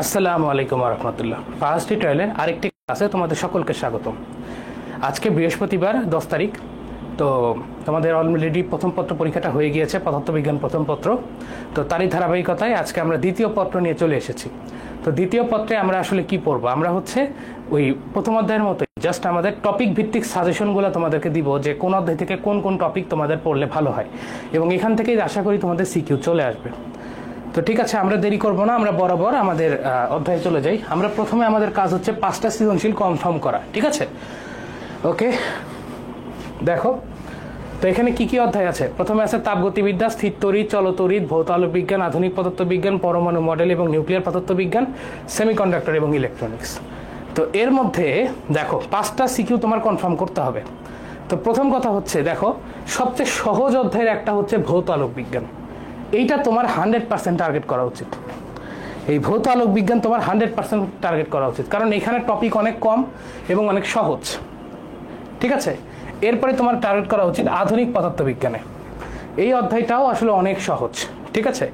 আসসালামু আলাইকুম রহমতুল্লাহ। ফার্স্ট টিউটোরিয়ালের আরেকটি ক্লাসে তোমাদের সকলকে স্বাগতম। আজকে বৃহস্পতিবার 10 তারিখ। তো তোমাদের অলরেডি প্রথম পত্র পরীক্ষাটা হয়ে গিয়েছে, পদার্থবিজ্ঞান প্রথম পত্র। তো তারই ধারাবাহিকতায় আজকে আমরা দ্বিতীয় পত্র নিয়ে চলে এসেছি। তো দ্বিতীয় পত্রে আমরা আসলে কি পড়বো, আমরা হচ্ছে ওই প্রথম অধ্যায়ের মতোই জাস্ট আমাদের টপিক ভিত্তিক সাজেশনগুলো তোমাদেরকে দিব যে কোন অধ্যায় থেকে কোন কোন টপিক তোমাদের পড়লে ভালো হয়, এবং এখান থেকেই আশা করি তোমাদের সিকিউ চলে আসবে। তো ঠিক আছে, আমরা দেরি করব না, আমরা বরাবর আমাদের অধ্যায়ে চলে যাই। আমরা প্রথমে আমাদের কাজ হচ্ছে 5টা সৃজনশীল কনফার্ম করা, ঠিক আছে? ওকে, দেখো তো এখানে কি কি অধ্যায় আছে। প্রথমে আছে তাপগতিবিদ্যা, স্থির তড়িৎ, চলতড়িৎ, ভৌত আলোক বিজ্ঞান, আধুনিক পদার্থবিজ্ঞান, পরমাণু মডেল এবং নিউক্লিয়ার পদার্থবিজ্ঞান, সেমিকন্ডাক্টর এবং ইলেকট্রনিক্স। তো এর মধ্যে দেখো 5টা সিকিউ তোমার কনফার্ম করতে হবে। তো প্রথম কথা হচ্ছে, দেখো সবচেয়ে সহজ অধ্যায়ের একটা হচ্ছে ভৌত আলোক বিজ্ঞান। এইটা তোমার 100% টার্গেট করা উচিত। এই ভৌত আলোক বিজ্ঞান তোমার 100% টার্গেট করা উচিত, কারণ এখানে টপিক অনেক কম এবং অনেক সহজ, ঠিক আছে? এরপরে তোমার টার্গেট করা উচিত আধুনিক পদার্থবিজ্ঞানে। এই অধ্যায়টাও আসলে অনেক সহজ, ঠিক আছে?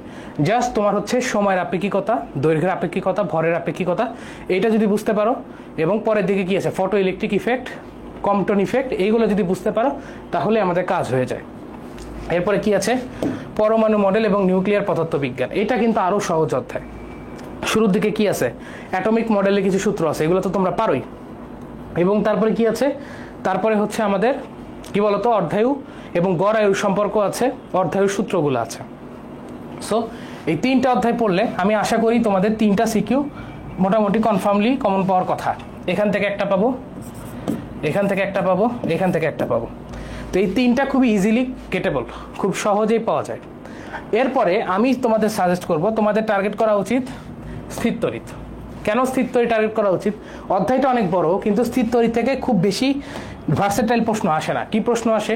জাস্ট তোমার হচ্ছে সময়ের আপেক্ষিকতা, দৈর্ঘ্যের আপেক্ষিকতা, ভরের আপেক্ষিকতা, এইটা যদি বুঝতে পারো, এবং পরের দিকে কি আছে photo electric effect, Compton effect, এইগুলো যদি বুঝতে পারো তাহলে আমাদের কাজ হয়ে যায়। এরপরে কি আছে পরমাণু মডেল এবং নিউক্লিয়ার পদার্থবিজ্ঞান। এটা কিন্তু আরো সহজ অধ্যায়। শুরুর দিকে কি আছে অ্যাটমিক মডেলে কিছু সূত্র আছে, এগুলো তো তোমরা পারোই। এবং তারপরে কি আছে, তারপরে হচ্ছে আমাদের কি বলতো অর্ধায়ু এবং গড় আয়ুর সম্পর্ক আছে, অর্ধায়ুর সূত্রগুলো আছে। সো এই 3টা অধ্যায় পড়লে আমি আশা করি তোমাদের 3টা সিকিউ মোটামুটি কনফার্মলি কমন পাওয়ার কথা। এখান থেকে একটা পাবো, এখান থেকে একটা পাবো, এখান থেকে একটা পাবো। তো এই 3টা খুবই ইজিলি গেটেবল, খুব সহজেই পাওয়া যায়। এরপরে আমি তোমাদের সাজেস্ট করব, তোমাদের টার্গেট করা উচিত স্থির তড়িৎ। কেন স্থির তড়িৎ টার্গেট করা উচিত? অধ্যায়টা অনেক বড়, কিন্তু স্থির তড়িৎ থেকে খুব বেশি ভার্সেটাইল প্রশ্ন আসে না। কি প্রশ্ন আসে?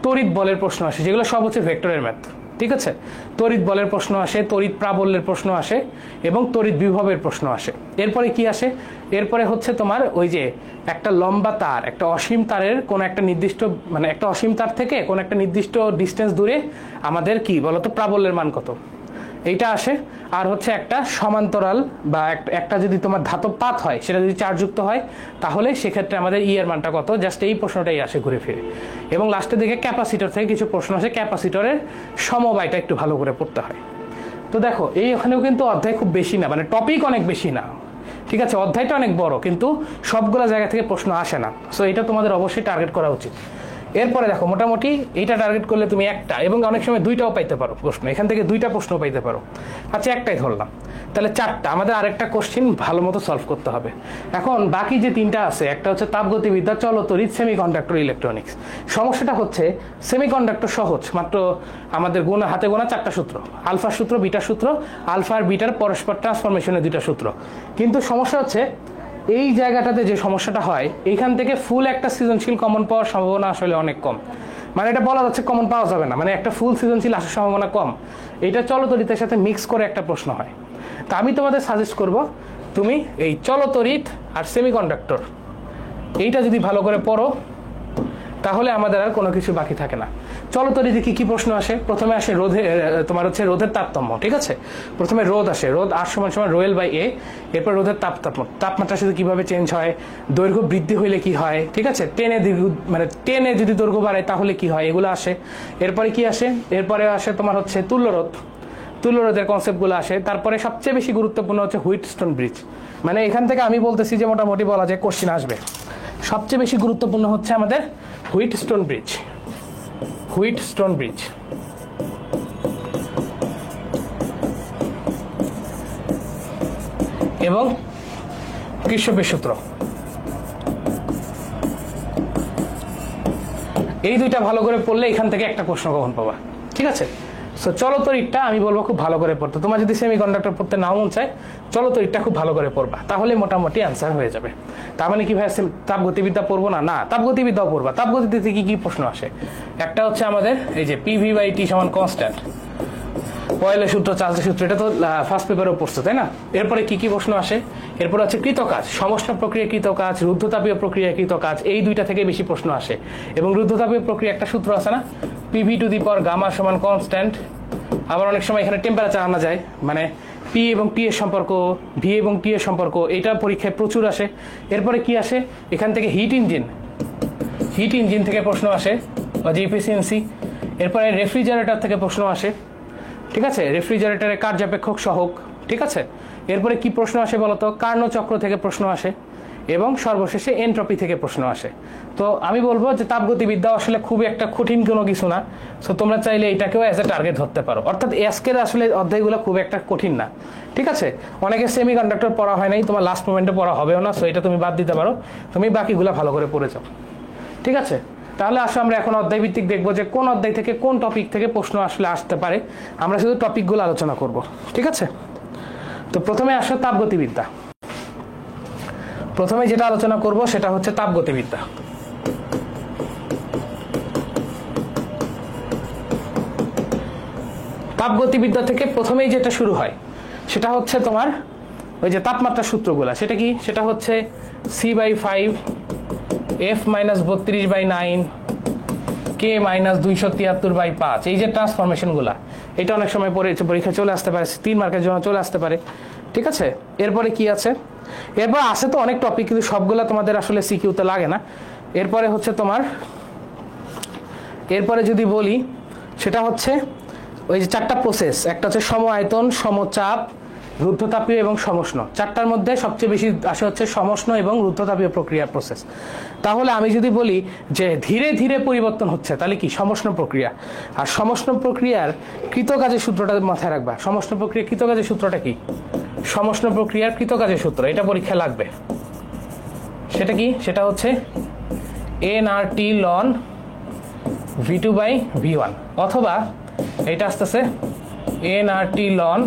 তড়িৎ বলের প্রশ্ন আসে, যেগুলো সব হচ্ছে ভেক্টরের ম্যাথ, ঠিক আছে? তড়িৎ বলের প্রশ্ন আসে, তড়িৎ প্রাবল্যের প্রশ্ন আসে, এবং তড়িৎ বিভবের প্রশ্ন আসে। এরপরে কি আসে? এরপরে হচ্ছে তোমার ওই যে একটা লম্বা তার, একটা অসীম তারের কোন একটা নির্দিষ্ট, মানে একটা অসীম তার থেকে কোন একটা নির্দিষ্ট ডিস্টেন্স দূরে আমাদের কি বলতো প্রাবল্যের মান কত, এইটা আসে। আর হচ্ছে একটা সমান্তরাল বা একটা যদি তোমার ধাতব পাত হয়, সেটা যদি চার্জযুক্ত হয়, তাহলে সেক্ষেত্রে আমাদের ই এর মানটা কত, জাস্ট এই প্রশ্নটাই আসে ঘুরে ফিরে। এবং লাস্টের দিকে ক্যাপাসিটর থেকে কিছু প্রশ্ন আসে, ক্যাপাসিটরের সমবায়টা একটু ভালো করে পড়তে হয়। তো দেখো এই ওখানেও কিন্তু অধ্যায় খুব বেশি না, মানে টপিক অনেক বেশি না, ঠিক আছে? অধ্যায়টা অনেক বড়, কিন্তু সবগুলো জায়গা থেকে প্রশ্ন আসে না। সো এটা তোমাদের অবশ্যই টার্গেট করা উচিত। এরপরে দেখো মোটামুটি এইটা টার্গেট করলে তুমি একটা এবং অনেক সময় 2টাও পাইতে পারো প্রশ্ন, এখান থেকে 2টা প্রশ্ন পাইতে পারো। আচ্ছা একটাই ধরলাম, তাহলে 4টা আমাদের আরেকটা কোশ্চেন ভালো মতো সলভ করতে হবে। এখন বাকি যে 3টা আছে, একটা হচ্ছে তাপগতিবিদ্যা, চলতড়িৎ, সেমিকন্ডাক্টর, ইলেকট্রনিক্স। সমস্যাটা হচ্ছে সেমিকন্ডাক্টর সহজ, মাত্র আমাদের হাতে গোনা 4টা সূত্র, আলফা সূত্র, বিটা সূত্র, আলফা আর বিটার পরস্পর ট্রান্সফরমেশনের 2টা সূত্র। কিন্তু সমস্যা হচ্ছে এই জায়গাটাতে যে সমস্যাটা হয়, এইখান থেকে ফুল একটা সৃজনশীল কমন পাওয়ার সম্ভাবনা আসলে অনেক কম। মানে এটা বলা যাচ্ছে কমন পাওয়া যাবে না, মানে একটা ফুল সৃজনশীল আসার সম্ভাবনা কম। এটা চলতড়িতের সাথে মিক্স করে একটা প্রশ্ন হয়। তা আমি তোমাদের সাজেস্ট করব, তুমি এই চলতড়িৎ আর সেমিকন্ডাক্টর এইটা যদি ভালো করে পড়ো, তাহলে আমাদের আর কোনো কিছু বাকি থাকে না। চলতড়িতে কি কি প্রশ্ন আসে? প্রথমে আসে রোধে, তোমার হচ্ছে রোধের তারতম্য, ঠিক আছে? প্রথমে রোধ আসে, রোধ R = ρL/A। এরপর রোধের তাপমাত্রা সাথে কিভাবে চেঞ্জ হয়, দৈর্ঘ্য বৃদ্ধি হইলে কি হয়, ঠিক আছে? টেনে যদি দৈর্ঘ্য বাড়ে তাহলে কি হয়, এগুলো আসে। এরপরে কি আসে? এরপরে আসে তোমার হচ্ছে তুল্যরোধ, তুল্যরোধের কনসেপ্টগুলো আসে। তারপরে সবচেয়ে বেশি গুরুত্বপূর্ণ হচ্ছে হুইটস্টোন ব্রিজ। মানে এখান থেকে আমি বলতেছি যে মোটামুটি বলা যায় কোশ্চেন আসবে। সবচেয়ে বেশি গুরুত্বপূর্ণ হচ্ছে আমাদের হুইটস্টোন ব্রিজ, হুইটস্টোন ব্রিজ। এবং কির্শফের সূত্র, এই 2টা ভালো করে পড়লে এখান থেকে একটা প্রশ্ন কখন পাবা, ঠিক আছে? সো চলতড়িৎটা আমি বলবো খুব ভালো করে পড়তে। তোমার যদি সেমিকন্ডাক্টর পড়তে নাও মন চায়, চলতড়িৎটা খুব ভালো করে পড়বা, তাহলে মোটামুটি অ্যান্সার হয়ে যাবে। তার মানে কি ভাই তাপগতিবিদ্যা পড়বো না? না, তাপগতিবিদ্যাও পড়বা। তাপগতিতে কি কি প্রশ্ন আসে? একটা হচ্ছে আমাদের এই যে PV/T = কনস্ট্যান্ট, পয়েলের সূত্র, চার্লসের সূত্র, এটা তো ফার্স্ট পেপারেও পড়ছো, তাই না? এরপরে কি কি প্রশ্ন আসে? এরপর আছে কৃতকাজ, সমষ্ণ প্রক্রিয়াকৃত কাজ, রুদ্ধতাপীয় প্রক্রিয়াকৃত কাজ। এই 2টা থেকে বেশি প্রশ্ন আসে। এবং রুদ্ধতাপীয় প্রক্রিয়া একটা সূত্র আছে না, PV⁴ Γ = কনস্ট্যান্ট আবার অনেক সময় এখানে টেম্পারেচার আনা যায়, মানে পি এবং টি এর সম্পর্ক, ভি এবং টি এর সম্পর্ক, এটা পরীক্ষায় প্রচুর আসে। এরপরে কি আসে, এখান থেকে হিট ইঞ্জিন থেকে প্রশ্ন আসে, বা যে এফিসিয়েন্সি। এরপরে রেফ্রিজারেটর থেকে প্রশ্ন আসে, ঠিক আছে, রেফ্রিজারেটরের কার্যাপেক্ষক সহগ, ঠিক আছে। এরপরে কি প্রশ্ন আসে বলতো, কার্নো চক্র থেকে প্রশ্ন আসে, এবং সর্বশেষে এনট্রপি থেকে প্রশ্ন আসে। তো আমি বলবো যে তাপগতিবিদ্যা আসলে খুবই একটা কঠিন কোনো কিছু না। সো তোমরা চাইলে এটাকেও অ্যাজ এ টার্গেট ধরতে পারো, অর্থাৎ আজকের আসলে অধ্যায়গুলো খুব একটা কঠিন না, ঠিক আছে। অনেকে সেমি কন্ডাক্টর পড়া হয় নাই, তোমার লাস্ট মোমেন্টে পড়া হবেও না, সো এটা তুমি বাদ দিতে পারো, তুমি বাকিগুলো ভালো করে পড়ে যাও, ঠিক আছে। তাহলে আসো আমরা এখন অধ্যায় ভিত্তিক দেখবো যে কোন অধ্যায় থেকে কোন টপিক থেকে প্রশ্ন আসলে আসতে পারে। আমরা শুধু টপিকগুলো আলোচনা করব, ঠিক আছে। তো প্রথমে আসো তাপগতিবিদ্যা। প্রথমে যেটা আলোচনা করব সেটা হচ্ছে তাপগতিবিদ্যা। তাপগতিবিদ্যা থেকে প্রথমেই যেটা শুরু হয় সেটা হচ্ছে তোমার ওই যে তাপমাত্রা সূত্রগুলা। সেটা কি, সেটা হচ্ছে C/5 F-32/9 K-273/5। এই যে ট্রান্সফরমেশনগুলা, এটা অনেক সময় পরীক্ষা চলে আসতে পারে, 3 মার্কের জন্য চলে আসতে পারে, ঠিক আছে। এরপরে কি আছে, এরপর আছে তো অনেক টপিক, কিন্তু সবগুলা তোমাদের আসলে সিকিউতে লাগে না। এরপরে হচ্ছে তোমার, এরপরে যদি বলি সেটা হচ্ছে ওই যে 4টা প্রসেস, একটা হচ্ছে সম আয়তন, সমচাপ, রুদ্ধতাপীয় এবং সমষ্ণ। 4টার মধ্যে সবচেয়ে বেশি আসে হচ্ছে সমষ্ণ এবং রুদ্ধতাপীয় প্রক্রিয়ার প্রসেস। তাহলে আমি যদি বলি যে ধীরে ধীরে পরিবর্তন হচ্ছে, তাহলে কি সমষ্ণ প্রক্রিয়া। আর সমষ্ণ প্রক্রিয়ার কৃতকাজের সূত্রটা মাথায় রাখবা। সমষ্ণ প্রক্রিয়ার কৃতকাজের সূত্রটা কি, সমষ্ণ প্রক্রিয়ার কৃতকাজের সূত্র, এটা পরীক্ষা লাগবে। সেটা কি, সেটা হচ্ছে nRT ln V2/V1, অথবা এটা আসতেছে nRT ln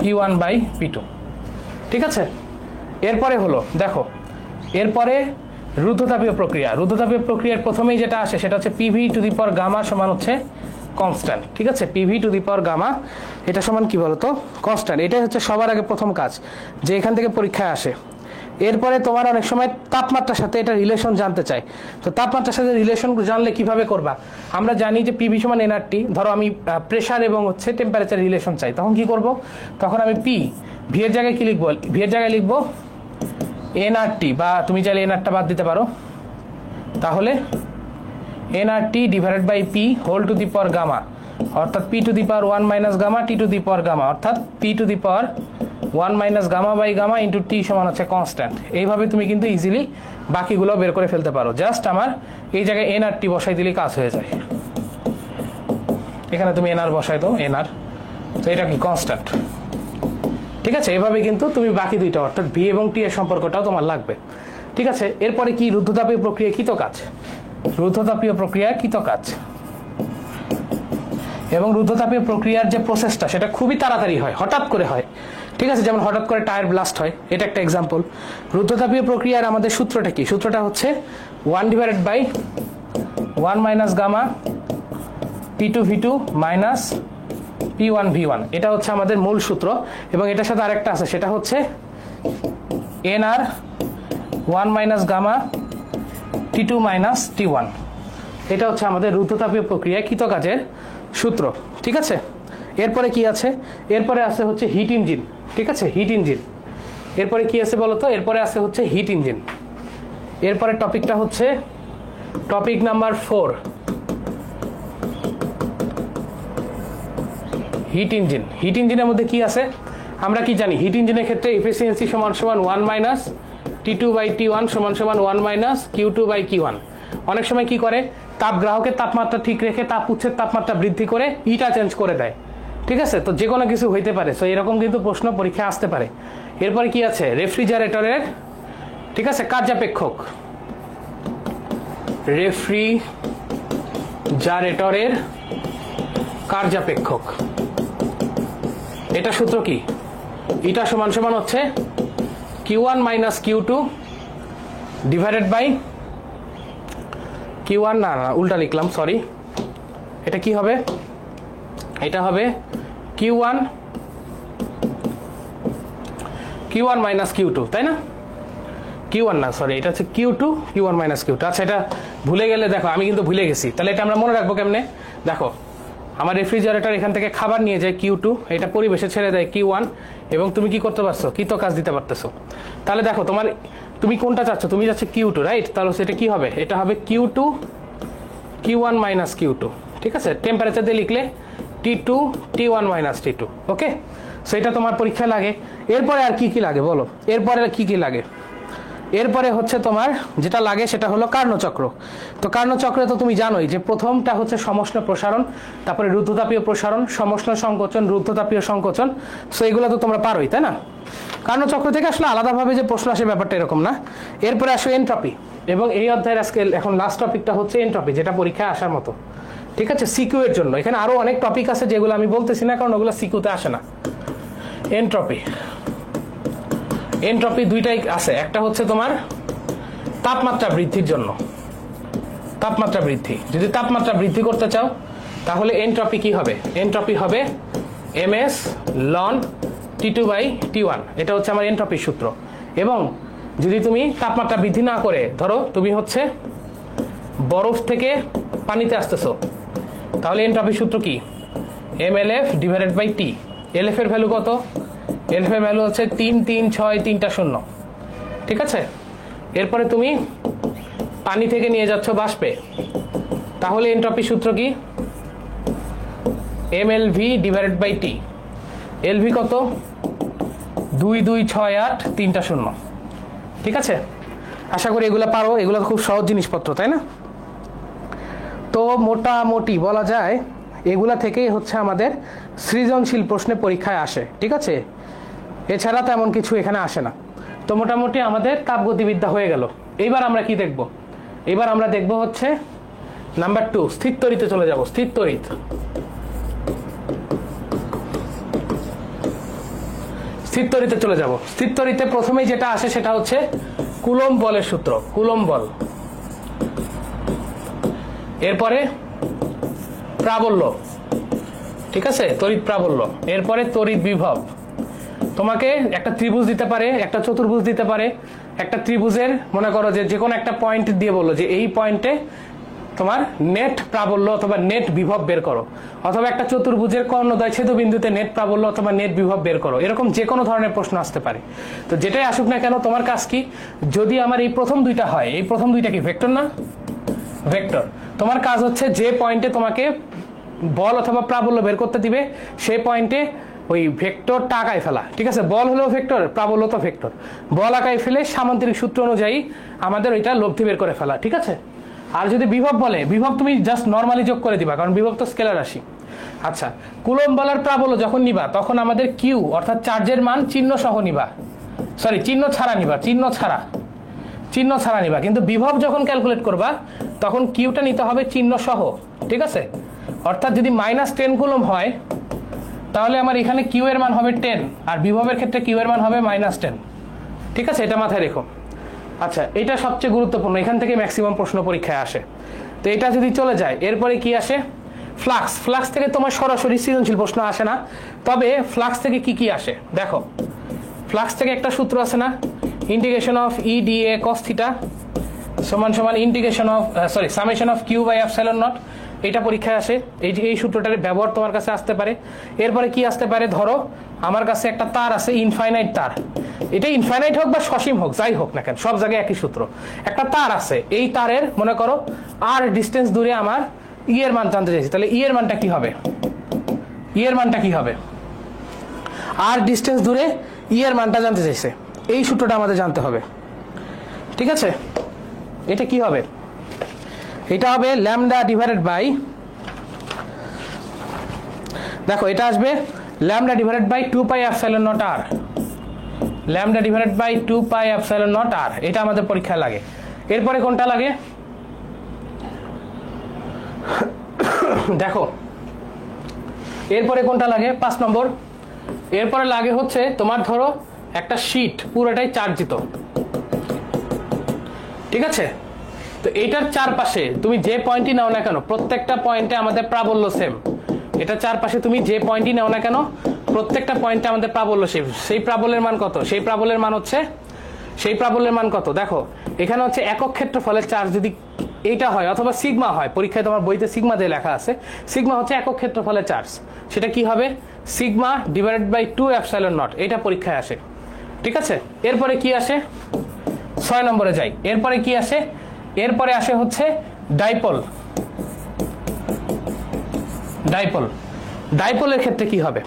P1/P2, ঠিক আছে। এরপরে হলো দেখো, এরপরে রুদ্ধতাপীয় প্রক্রিয়া। রুদ্ধতাপীয় প্রক্রিয়ার প্রথমেই যেটা আসে সেটা হচ্ছে PV⁻γ সমান হচ্ছে কনস্ট্যান্ট, ঠিক আছে। PV⁻γ এটা সমান কি বলতো, কনস্ট্যান্ট। এটাই হচ্ছে সবার আগে প্রথম কাজ, যে এখান থেকে পরীক্ষায় আসে। এরপরে তোমার অনেক সময় তাপমাত্রার সাথে এটা রিলেশন জানতে চাই। তো তাপমাত্রার সাথে রিলেশন জানলে কিভাবে করবা, আমরা জানি যে PV = nRT। ধরো আমি প্রেসার এবং হচ্ছে টেম্পারেচার রিলেশন চাই, তখন কি করব, তখন আমি ভি এর জায়গায় কি লিখবো, ভি এর জায়গায় লিখবো nRT, বা তুমি চাইলে nRটা বাদ দিতে পারো। তাহলে nRT / P whole to the power gamma, অর্থাৎ P⁻1 - গামা T⁻γ, অর্থাৎ P⁻1 - গামা/গামা ইন্টু T সমান হচ্ছে কনস্ট্যান্ট। এইভাবে তুমি কিন্তু ইজিলি বাকিগুলো বের করে ফেলতে পারো। জাস্ট আমার এই জায়গায় nRT বসাই দিলে কাজ হয়ে যায়। এখানে তুমি nR বসাই দাও, nR, তো এটা কি কনস্ট্যান্ট, ঠিক আছে। এভাবে কিন্তু তুমি বাকি দুইটা, অর্থাৎ ভি এবং টি এর সম্পর্কটাও তোমার লাগবে, ঠিক আছে। এরপরে কি, রুদ্ধতাপীয় প্রক্রিয়া কৃতকাজ। রুদ্ধতাপীয় প্রক্রিয়া কৃতকাজ এবং রুদ্ধতাপীয় প্রক্রিয়ার যে প্রসেসটা সেটা খুবই তাড়াতাড়ি হয়, হঠাৎ করে হয়, ঠিক আছে। যেমন হঠাৎ করে টায়ার ব্লাস্ট হয়, এটা একটা এক্সাম্পল। রুদ্ধতাপীয় প্রক্রিয়ার আমাদের সূত্রটা কি, সূত্রটা হচ্ছে 1/1 - গামা P2V2 - P1V1। এটা হচ্ছে আমাদের মূল সূত্র, এবং এটার সাথে আরেকটা আছে, সেটা হচ্ছে nR 1 - গামা T2 - T1। এটা হচ্ছে আমাদের রুদ্ধতাপীয় প্রক্রিয়া কৃতকাজের সূত্র, ঠিক আছে। এরপরে কি আছে, এরপরে আছে হচ্ছে হিট ইঞ্জিন, ঠিক আছে, হিট ইঞ্জিন। এরপরে কি আছে বলতো, এরপরে আছে হচ্ছে হিট ইঞ্জিন। এরপরে টপিকটা হচ্ছে topic number 4, heat engine. Heat ইঞ্জিনের মধ্যে কি আছে আমরা কি জানি, হিট ইঞ্জিনের ক্ষেত্রে এফিসিয়েন্সি = 1 - T2/T1 = 1 - Q2/Q1। অনেক সময় কি করে, তাপ গ্রাহকের তাপমাত্রা ঠিক রেখে তাপ উৎসের তাপমাত্রা বৃদ্ধি করে ইটা চেঞ্জ করে দেয়, ঠিক আছে। তো যে কোনো কিছু হইতে পারে, সো এরকম কিন্তু প্রশ্ন পরীক্ষায় আসতে পারে। এরপরে কি আছে, রেফ্রিজারেটরের, ঠিক আছে, কার্যাপেক্ষক। রেফ্রিজারেটরের কার্যাপেক্ষক, এটা সূত্র কি, ইটা সমান হচ্ছে Q1 - Q2 / Q1, না উল্টা লিখলাম, সরি। এটা কি হবে, এটা হবে Q1 - Q2, তাই না, Q1 না, সরি, এটা হচ্ছে Q2 Q1 - Q2। আচ্ছা, এটা ভুলে গেলে দেখো, আমি কিন্তু ভুলে গেছি, তাহলে এটা আমরা মনে রাখবো কেমনে, দেখো আমার রেফ্রিজারেটর এখান থেকে খাবার নিয়ে যায় Q2, এটা পরিবেশে ছেড়ে দেয় Q1, এবং তুমি কি করতে পারছো, কৃত কাজ দিতে পারতেছো। তাহলে দেখো তুমি কোনটা চাচ্ছ, তুমি চাচ্ছ Q2, রাইট? তাহলে সেটা কি হবে, এটা হবে Q1 মাইনাস Q2, ঠিক আছে? টেম্পারেচার দিয়ে লিখলে T2 T1 মাইনাস T2, ওকে? সো এটা তোমার পরীক্ষায় লাগে। এরপরে আর কি কি লাগে বলো, এরপরে কি কি লাগে? এরপরে হচ্ছে তোমার যেটা লাগে সেটা হলো কার্ণচক্র। তো কার্ণচক্রে তো তুমি জানোই যে প্রথমটা হচ্ছে সমষ্ণ প্রসারণ, তারপরে রুদ্ধতাপীয় প্রসারণ, সমষ্ণ সংকোচন, রুদ্ধতাপীয় সংকোচন। সো এগুলো তো তোমরা পারোই, তাই না? কার্ণচক্র থেকে আসলে আলাদাভাবে যে প্রশ্ন আসে ব্যাপারটা এরকম না। এরপরে আসো এনট্রপি, এবং এই অধ্যায়ের আজকে এখন লাস্ট টপিকটা হচ্ছে এনট্রপি, যেটা পরীক্ষায় আসার মতো, ঠিক আছে? সিকিউ এর জন্য এখানে আরো অনেক টপিক আছে যেগুলো আমি বলতেছি না, কারণ ওগুলো সিকিউতে আসে না। এনট্রপি দুইটাই আছে, একটা হচ্ছে তোমার তাপমাত্রা বৃদ্ধির জন্য, তাপমাত্রা বৃদ্ধি। যদি তাপমাত্রা বৃদ্ধি করতে চাও তাহলে এনট্রপি কি হবে, এনট্রপি হবে ms ln T2/T1, এটা হচ্ছে আমার এনট্রপির সূত্র। এবং যদি তুমি তাপমাত্রা বৃদ্ধি না করে, ধরো তুমি হচ্ছে বরফ থেকে পানিতে আসতেছো, তাহলে এনট্রপির সূত্র কি, mLF/T। LF এর ভ্যালু কত, LF এর ভ্যালু হচ্ছে 33630, ঠিক আছে? এরপরে তুমি পানি থেকে নিয়ে যাচ্ছ বাষ্পে, তাহলে এনট্রপির সূত্র কি, mLV/T। LV কত, 2268330, ঠিক আছে? আশা করি এগুলো পারো, এগুলো খুব সহজ জিনিসপত্র, তাই না? তো মোটামুটি বলা যায় এগুলা থেকেই হচ্ছে আমাদের সৃজনশীল প্রশ্নে পরীক্ষায় আসে, ঠিক আছে? এছাড়া তেমন কিছু এখানে আসে না। তো মোটামুটি আমাদের তাপগতিবিদ্যা হয়ে গেল। এইবার আমরা কি দেখব, এবার আমরা দেখব হচ্ছে নাম্বার 2, স্থির তড়িতে চলে যাব। স্থির তড়িৎ, স্থির তড়িতে চলে যাব। স্থির তড়িতে প্রথমেই যেটা আসে সেটা হচ্ছে কুলম্ব বলের সূত্র, কুলম্ব বল। এরপরে প্রাবল্য, ঠিক আছে? তড়িৎ প্রাবল্য। এরপরে তড়িৎ বিভব। তোমাকে একটা ত্রিভুজ দিতে পারে, একটা চতুর্ভুজ দিতে পারে। একটা ত্রিভুজের মনে করো যে কোনো একটা পয়েন্ট দিয়ে বললো যে এই পয়েন্টে তোমার নেট প্রাবল্য অথবা নেট বিভব বের করো, অথবা একটা চতুর্ভুজের কর্ণদ্বয় ছেদবিন্দুতে নেট প্রাবল্য অথবা নেট বিভব বের করো। এরকম যে কোনো ধরনের প্রশ্ন আসতে পারে। তো যেটাই আসুক না কেন, তোমার কাজ কি, যদি আমার এই প্রথম দুইটা হয়, এই প্রথম দুইটা কি ভেক্টর না, ভেক্টর। তোমার কাজ হচ্ছে যে পয়েন্টে তোমাকে বল অথবা প্রাবল্য বের করতে দিবে সেই পয়েন্টে ওই ভেক্টরটা আঁকায় ফেলা, ঠিক আছে? বল হলেও ভেক্টর, প্রাবল্য তো ভেক্টর। বল আঁকায় ফেলে সামান্তরিক সূত্র অনুযায়ী আমাদের ওইটা লব্ধি বের করে ফেলা, ঠিক আছে? আর যদি বিভব বলে, বিভব তুমি জাস্ট নর্মালি যোগ করে দিবা, কারণ বিভব তো স্কেলার রাশি। আচ্ছা, কুলম্ব বল আর প্রাবল্য যখন নিবা তখন আমাদের কিউ অর্থাৎ চার্জের মান চিহ্ন সহ নিবা, সরি চিহ্ন ছাড়া নিবা, চিহ্ন ছাড়া নিবা। কিন্তু বিভব যখন ক্যালকুলেট করবা তখন কিউটা নিতে হবে চিহ্ন সহ, ঠিক আছে? অর্থাৎ যদি -10 কুলম্ব হয় তাহলে আমার এখানে কিউ এর মান হবে 10, আর বিভবের ক্ষেত্রে কিউ এর মান হবে -10, ঠিক আছে? এটা মাথায় রেখো। আচ্ছা, এটা সবচেয়ে গুরুত্বপূর্ণ, এখান থেকে ম্যাক্সিমাম প্রশ্ন পরীক্ষায় আসে। তো এটা যদি চলে যায়, এরপরে কি আসে, ফ্লাক্স। ফ্লাক্স থেকে তোমার সরাসরি সৃজনশীল প্রশ্ন আসে না, তবে ফ্লাক্স থেকে কি কি আসে দেখো। ফ্লাক্স থেকে একটা সূত্র আছে না, ইন্টিগ্রেশন অফ EdA cos θ সমান সমান integration of summation of Q/ε0, এটা পরীক্ষায় আসে। এই সূত্রটার ব্যবহার তোমার কাছে আসতে পারে। এরপরে কি আসতে পারে, ধরো আমার কাছে একটা তার আছে, ইনফাইনাইট তার, এটা ইনফাইনাইট হোক বা সসীম হোক, যাই হোক না কেন, সব জায়গায় একই সূত্র। একটা তার আছে, এই তারের মনে করো আর ডিস্টেন্স দূরে আমার ই এর মান জানতে চাইছি, তাহলে ই এর মানটা কি হবে, ই এর মানটা কি হবে, আর ডিস্টেন্স দূরে ই এর মানটা জানতে চাইছে, এই সূত্রটা আমাদের জানতে হবে, ঠিক আছে? এটা কি হবে, এটা হবে ল্যামডা ডিভাইডেড বাই, দেখো এটা আসবে lambda divided by 2πε0r, lambda divided by 2πε0r, এটা আমাদের পরীক্ষায় লাগে। এরপরে কোনটা লাগে দেখো, এরপরে কোনটা লাগে 5 নম্বর। এরপরে লাগে হচ্ছে তোমার ধরো একটা শীট পুরোটাই চার্জিত, ঠিক আছে? তো এইটার চারপাশে তুমি যে পয়েন্টই নাও না কেন, প্রত্যেকটা পয়েন্টে আমাদের প্রাবল্য সেম। এটা চারপাশে তুমি যে পয়েন্টই নাও না কেন, প্রত্যেকটা পয়েন্টে আমাদের প্রাবল্য সেম। সেই প্রাবল্যের মান কত, সেই প্রাবল্যের মান কত দেখো, এখানে হচ্ছে একক ক্ষেত্রফলের চার্জ যদি এইটা হয় অথবা সিগমা হয়, পরীক্ষায় তোমার বইতে সিগমা দিয়ে লেখা আছে। সিগমা হচ্ছে একক ক্ষেত্রফলের চার্জ, সেটা কি হবে sigma divided by 2 epsilon naught, এটা পরীক্ষায় আসে। ঠিক আছে, এরপরে কি আসে 6 নম্বরে যাই। এরপরে কি আসে, এরপরে আসে হচ্ছে ডাইপোল। ডাইপোল, ডাইপোলের ক্ষেত্রে কি হবে,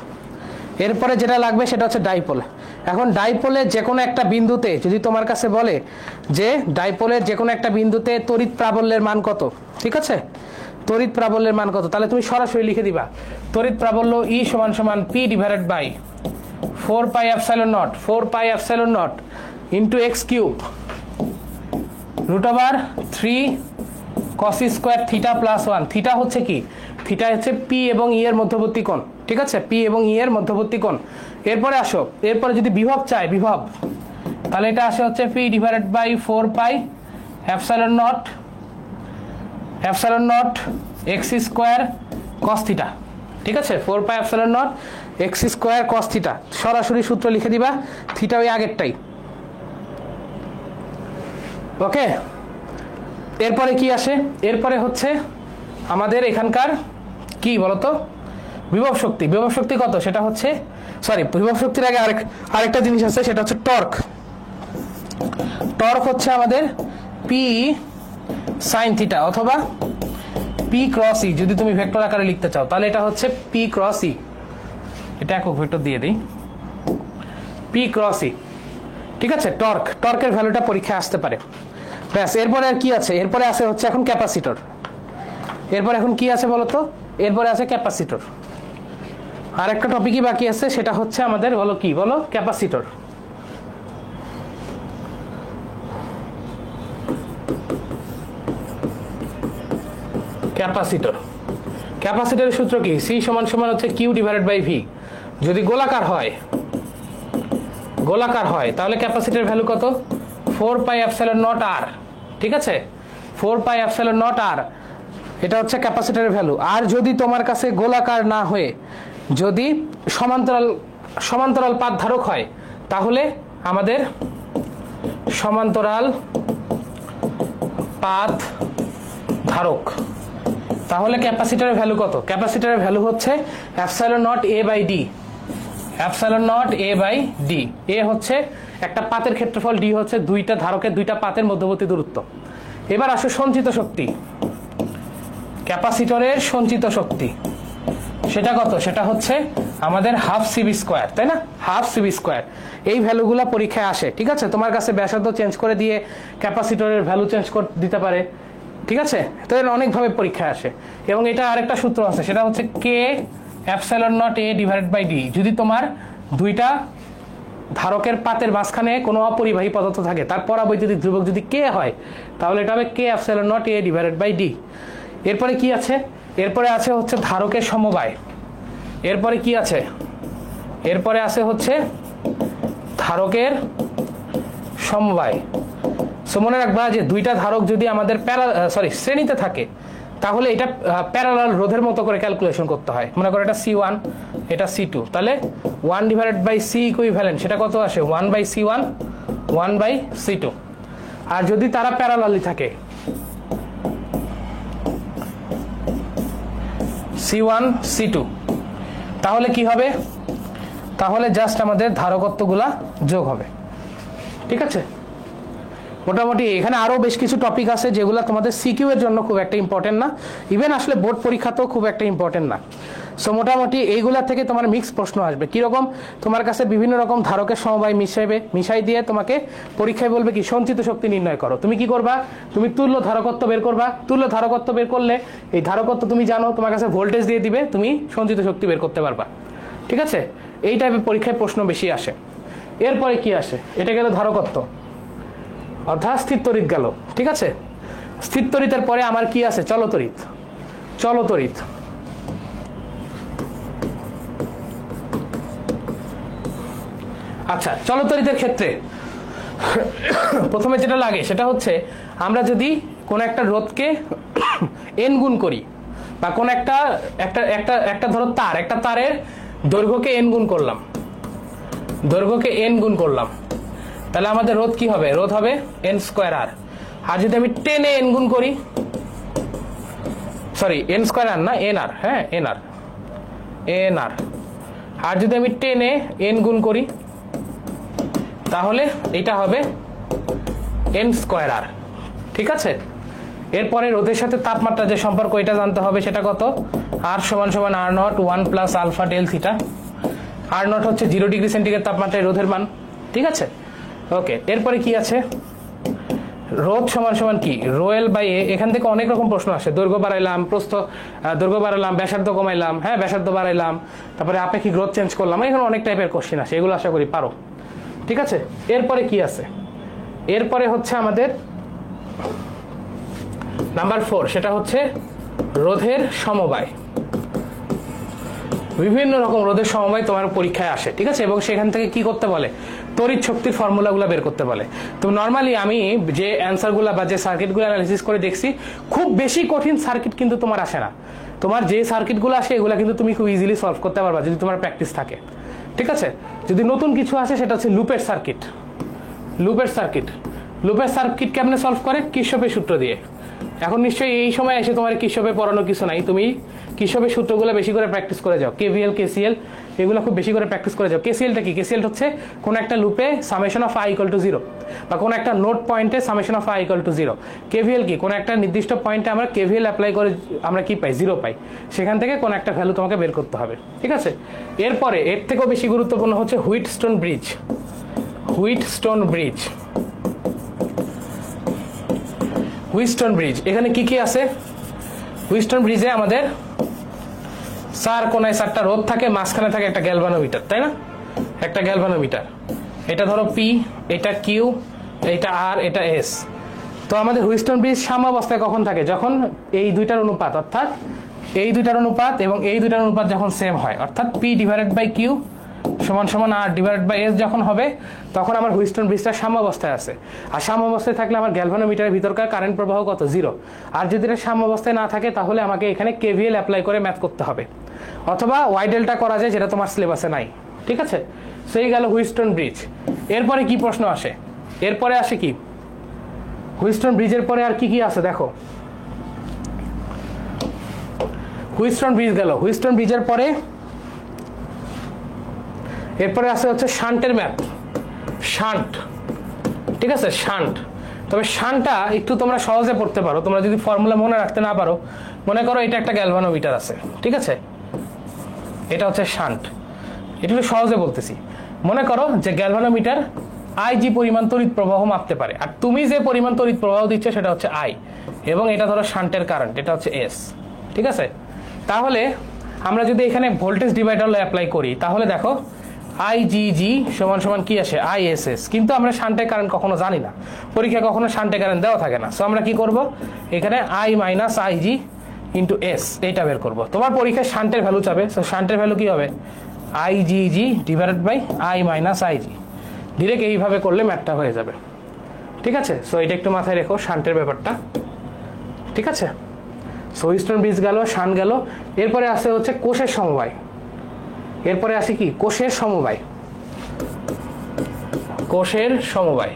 এরপরে যেটা লাগবে সেটা হচ্ছে ডাইপোল। এখন ডাইপোলের যে কোনো একটা বিন্দুতে যদি তোমার কাছে বলে যে ডাইপোলের যে কোনো একটা বিন্দুতে তড়িৎ প্রাবল্যের মান কত, ঠিক আছে, তড়িৎ প্রাবল্যের মান কত, তাহলে তুমি সরাসরি লিখে দিবা তড়িৎ প্রাবল্য E সমান সমান P divided by 4 pi epsilon naught, 4 pi epsilon naught into x cube √3 cos square theta plus 1। Theta হচ্ছে কি, থিটা হচ্ছে P এবং E এর মধ্যবর্তী কোণ, ঠিক আছে, P এবং E এর মধ্যবর্তী কোণ। এরপরে আসো, এরপরে যদি বিভব চাই, বিভব, তাহলে এটা আসে হচ্ছে P divided by 4 pi epsilon naught x square cos theta, ঠিক আছে, 4 pi epsilon naught x square cos theta, সরাসরি সূত্র লিখে দিবা, থিটা ওই আগেরটাই। ওকে, এরপরে কি আসে, এরপরে হচ্ছে আমাদের এখানকার কি বলতো বিভব শক্তি। বিভব শক্তি কত, সেটা হচ্ছে সরি বিভব শক্তির আগে আরেকটা জিনিস আছে, সেটা হচ্ছে টর্ক। টর্ক হচ্ছে আমাদের পি সাইন থিটা অথবা পি ক্রস ই, যদি তুমি ভেক্টর আকারে লিখতে চাও তাহলে এটা হচ্ছে পি ক্রস ই, এটা একক ভেক্টর দিয়ে দিই, পি ক্রস ই, ঠিক আছে। টর্ক, টর্কের ভ্যালুটা পরীক্ষায় আসতে পারে। ব্যাস, এরপরে আর কি আছে, এরপরে আছে হচ্ছে এখন ক্যাপাসিটর। এরপর এখন কি আছে বলতো, এরপরে আছে ক্যাপাসিটর। আর একটা টপিকই বাকি আছে, সেটা হচ্ছে আমাদের বলো কি, বলো ক্যাপাসিটর। ক্যাপাসিটর, ক্যাপাসিটরের সূত্র কি, সি সমান সমান হচ্ছে কিউ ডিভাইডেড বাই ভি। যদি গোলাকার হয়, গোলাকার হয় তাহলে ক্যাপাসিটরের ভ্যালু কত, 4 পাই এপসাইলন নট আর, ঠিক আছে, 4 পাই এপসাইলন নট আর, এটা হচ্ছে ক্যাপাসিটরের ভ্যালু। আর যদি তোমার কাছে গোলাকার না হয়ে যদি সমান্তরাল পাত ধারক হয়, তাহলে আমাদের সমান্তরাল পাত ধারক, তাহলে ক্যাপাসিটরের ভ্যালু কত, ক্যাপাসিটরের ভ্যালু হচ্ছে epsilon naught A by D, epsilon naught A by D. A হচ্ছে একটা পাতের ক্ষেত্রফল, ডি হচ্ছে দুইটা ধারকের দুইটা পাতের মধ্যবর্তী দূরত্ব। এবার আসো সঞ্চিত শক্তি, ক্যাপাসিটরের সঞ্চিত শক্তি সেটা কত, সেটা হচ্ছে আমাদের হাফ সিবি স্কোয়ার, তাই না, হাফ সিবি স্কোয়ার। এই ভ্যালুগুলো পরীক্ষায় আসে, ঠিক আছে। তোমার কাছে ব্যাসার্ধ চেঞ্জ করে দিয়ে ক্যাপাসিটরের ভ্যালু চেঞ্জ করে দিতে পারে, ঠিক আছে, তো এর অনেকভাবে পরীক্ষায় আসে। এবং এটা আরেকটা সূত্র আছে, সেটা হচ্ছে K epsilon naught A divided by D. যদি তোমার দুইটা ধারকের পাতের মাঝখানে কোনো অপরিবাহী পদার্থ থাকে, তার পরাবৈদ্যুতিক ধ্রুবক যদি কে হয়, তাহলে এটা হবে K epsilon naught A divided by D. এরপরে কি আছে, এরপরে আছে হচ্ছে ধারকের সমবায়। এরপরে কি আছে, এরপরে আছে হচ্ছে ধারকের সমবায়। সো মনে রাখবা যে দুইটা ধারক যদি আমাদের শ্রেণীতে থাকে, তাহলে এটা প্যারালাল রোধের মতো করে ক্যালকুলেশন করতে হয়। মনে করো এটা C1, এটা C2, তাহলে 1 ডিভাইডেড বাই সি ইকুইভ্যালেন্ট, সেটা কত আসে 1 বাই C1, 1 বাই C2। আর যদি তারা প্যারালালি থাকে, C1 C2, তাহলে কি হবে, তাহলে জাস্ট আমাদের ধারকত্বগুলা যোগ হবে, ঠিক আছে। মোটামুটি এখানে আরো বেশ কিছু টপিক আছে যেগুলো তোমাদের সিকিউ এর জন্য খুব একটা ইম্পর্টেন্ট না, ইভেন আসলে বোর্ড পরীক্ষাতেও খুব একটা ইম্পর্টেন্ট না। সো মোটামুটি এইগুলা থেকে তোমার মিক্স প্রশ্ন আসবে। কিরকম, তোমার কাছে বিভিন্ন রকম ধারকের সমবায় মিশাই দিয়ে তোমাকে পরীক্ষায় বলবে কি সঞ্চিত শক্তি নির্ণয় করো। তুমি কি করবা, তুমি তুল্য ধারকত্ব বের করবা। তুল্য ধারকত্ব বের করলে এই ধারকত্ব তুমি জানো, তোমার কাছে ভোল্টেজ দিয়ে দিবে, তুমি সঞ্চিত শক্তি বের করতে পারবা, ঠিক আছে। এই টাইপের পরীক্ষায় প্রশ্ন বেশি আসে। এরপরে কি আসে, এটা গেল ধারকত্ব, অর্থাৎ স্থির তড়িৎ গেল, ঠিক আছে। স্থির তড়িতের পরে আমার কি আছে, চলতড়িৎ। চলতড়িৎ, আচ্ছা, চলতড়িতের ক্ষেত্রে প্রথমে যেটা লাগে সেটা হচ্ছে আমরা যদি কোন একটা রোধকে n গুণ করি, বা কোন একটা ধরো তার, একটা তারের দৈর্ঘ্যকে n গুণ করলাম, দৈর্ঘ্যকে n গুণ করলাম, তাহলে আমাদের রোধ কি হবে, রোধ হবে n স্কয়ার আর। আর যদি আমি 10 এ n গুণ করি, সরি এন স্কোয়ার আর না, এন আর, হ্যাঁ এন আর, এন আর। আর যদি আমি 10 এ এন গুণ করি তাহলে এটা হবে এন স্কোয়ার আর। ঠিক আছে, এরপরে রোদের সাথে তাপমাত্রা যে সম্পর্ক এটা জানতে হবে, সেটা কত? আর সমান সমান R naught 1 plus alpha del theta. R naught হচ্ছে 0 ডিগ্রি সেন্টিগ্রেড তাপমাত্রায় রোদের মান। ঠিক আছে, ওকে। এরপরে কি আছে? রোধ সমান সমান কি? রো এল বাই এ। এখান থেকে অনেক রকম প্রশ্ন আসে, দৈর্ঘ্য বাড়াইলাম, দৈর্ঘ্য বাড়ালাম, ব্যাসার্ধ কমাইলাম, হ্যাঁ ব্যাসার্ধ বাড়াইলাম, তারপরে আপেক্ষিক রোধ চেঞ্জ করলাম, এখানে অনেক টাইপের কোশ্চেন আসে, এগুলো আশা করি পারো। ঠিক আছে, এরপরে কি আছে? এরপরে হচ্ছে আমাদের নাম্বার 4, সেটা হচ্ছে রোধের সমবায়। বিভিন্ন রকম রোধের সমবায় তোমার পরীক্ষায় আসে। ঠিক আছে, এবং সেখান থেকে কি করতে বলে? তড়িৎ শক্তির ফর্মুলাগুলো বের করতে বলে। তো নর্মালি আমি যে অ্যান্সারগুলো বা যে সার্কিটগুলো অ্যানালিসিস করে দেখছি, খুব বেশি কঠিন সার্কিট কিন্তু তোমার আসে না। তোমার যে সার্কিটগুলো আসে এগুলো কিন্তু তুমি খুব ইজিলি সলভ করতে পারবা যদি তোমার প্র্যাকটিস থাকে। ঠিক আছে, যদি নতুন কিছু আসে সেটা হচ্ছে লুপের সার্কিট। লুপের সার্কিট, লুপের সার্কিট কেমনে সলভ করে? কির্শফের সূত্র দিয়ে। এখন নিশ্চয়ই এই সময় এসে তোমার কির্শফে পড়ানো কিছু নাই, তুমি কির্শফের সূত্রগুলো বেশি করে প্র্যাকটিস করে যাও। কেভিএল, কেসিএল এগুলো খুব বেশি করে প্র্যাকটিস করে যাও। কেসিএলটা কি? কেসিএল হচ্ছে কোন একটা লুপে summation of I equal to 0, বা কোন একটা নোড পয়েন্টে summation of I equal to 0। KVL কি? কোন একটা নির্দিষ্ট পয়েন্টে আমরা কেভিএল অ্যাপ্লাই করে আমরা কি পাই? 0 পাই। সেখান থেকে কোন একটা ভ্যালু তোমাকে বের করতে হবে। ঠিক আছে, এরপরে এর থেকেও বেশি গুরুত্বপূর্ণ হচ্ছে Wheatstone bridge. Wheatstone bridge, Wheatstone bridge, এখানে কি কি আছে? হুইটস্টোন ব্রিজে আমাদের 4 কোণায় 4টা রোধ থাকে, মাঝখানে থাকে একটা গ্যালভানোমিটার, তাই না? একটা গ্যালভানোমিটার, এটা ধরো পি, এটা কিউ, এটা আর, এটা এস। তো আমাদের হুইটস্টোন ব্রিজ সাম্যাবস্থায় কখন থাকে? যখন এই দুইটার অনুপাত, অর্থাৎ এই দুইটার অনুপাত এবং এই দুইটার অনুপাত যখন সেম হয়, অর্থাৎ পি ডিভাইডেড বাই কিউ সমান সমান আর ডিভাইডেড বাই এস যখন হবে, তখন আমার হুইটস্টোন ব্রিজটা সাম্যাবস্থায় আছে। আর সাম্যাবস্থায় থাকলে আমার গ্যালভানোমিটারের ভিতরকার কারেন্ট প্রবাহ কত? 0। আর যদি এটা সাম্যাবস্থায় না থাকে তাহলে আমাকে এখানে কেভিএল অ্যাপ্লাই করে ম্যাথ করতে হবে, অথবা ওয়াই ডেল্টা করা যায়, যেটা তোমার সিলেবাসে নাই। ঠিক আছে, সেই গেল হুইটস্টোন ব্রিজ। এরপরে কি প্রশ্ন আসে? এরপরে আসে কি? হুইটস্টোন ব্রিজের পরে আর কি কি আছে দেখো। হুইটস্টোন ব্রিজ গেল। হুইটস্টোন ব্রিজের পরে এরপরে আসে হচ্ছে শান্টের ম্যাথ। শান্ট, ঠিক আছে, শান্ট। তবে শান্টটা একটু তোমরা সহজে পড়তে পারো, তোমরা যদি ফর্মুলা মনে রাখতে না পারো। মনে করো এটা একটা গ্যালভানোমিটার আছে, ঠিক আছে, এটা হচ্ছে শান্ট। এটা একটু সহজে বলতেছি। মনে করো যে গ্যালভানোমিটার আইজি পরিমাণ তড়িৎ প্রবাহ মাপতে পারে, আর তুমি যে পরিমাণ তড়িৎ প্রবাহ দিচ্ছ সেটা হচ্ছে আই, এবং এটা ধরো শান্টের কারেন্ট, এটা হচ্ছে এস। ঠিক আছে, তাহলে আমরা যদি এখানে ভোল্টেজ ডিভাইডার অ্যাপ্লাই করি তাহলে দেখো আইজিজি সমান সমান কি আসে? আইএসএস। কিন্তু আমরা শান্টের কারেন্ট কখনো জানি না, পরীক্ষায় কখনো শান্টের কারেন্ট দেওয়া থাকে না। সো আমরা কি করব? এখানে I minus IG into S এইটা বের করব। তোমার পরীক্ষায় শান্টের ভ্যালু চাবে, সো শান্টের ভ্যালু কি হবে? IGG divided by I minus IG. Direct এইভাবে করলে ম্যাথটা হয়ে যাবে। ঠিক আছে, সো এটা একটু মাথায় রেখো শান্টের ব্যাপারটা। ঠিক আছে, সো হুইটস্টোন ব্রিজ গেল, শান্ট গেল। এরপরে আসে হচ্ছে কোষের সমবায়। এরপরে আসে কি? কোষের সমবায়। কোষের সমবায়,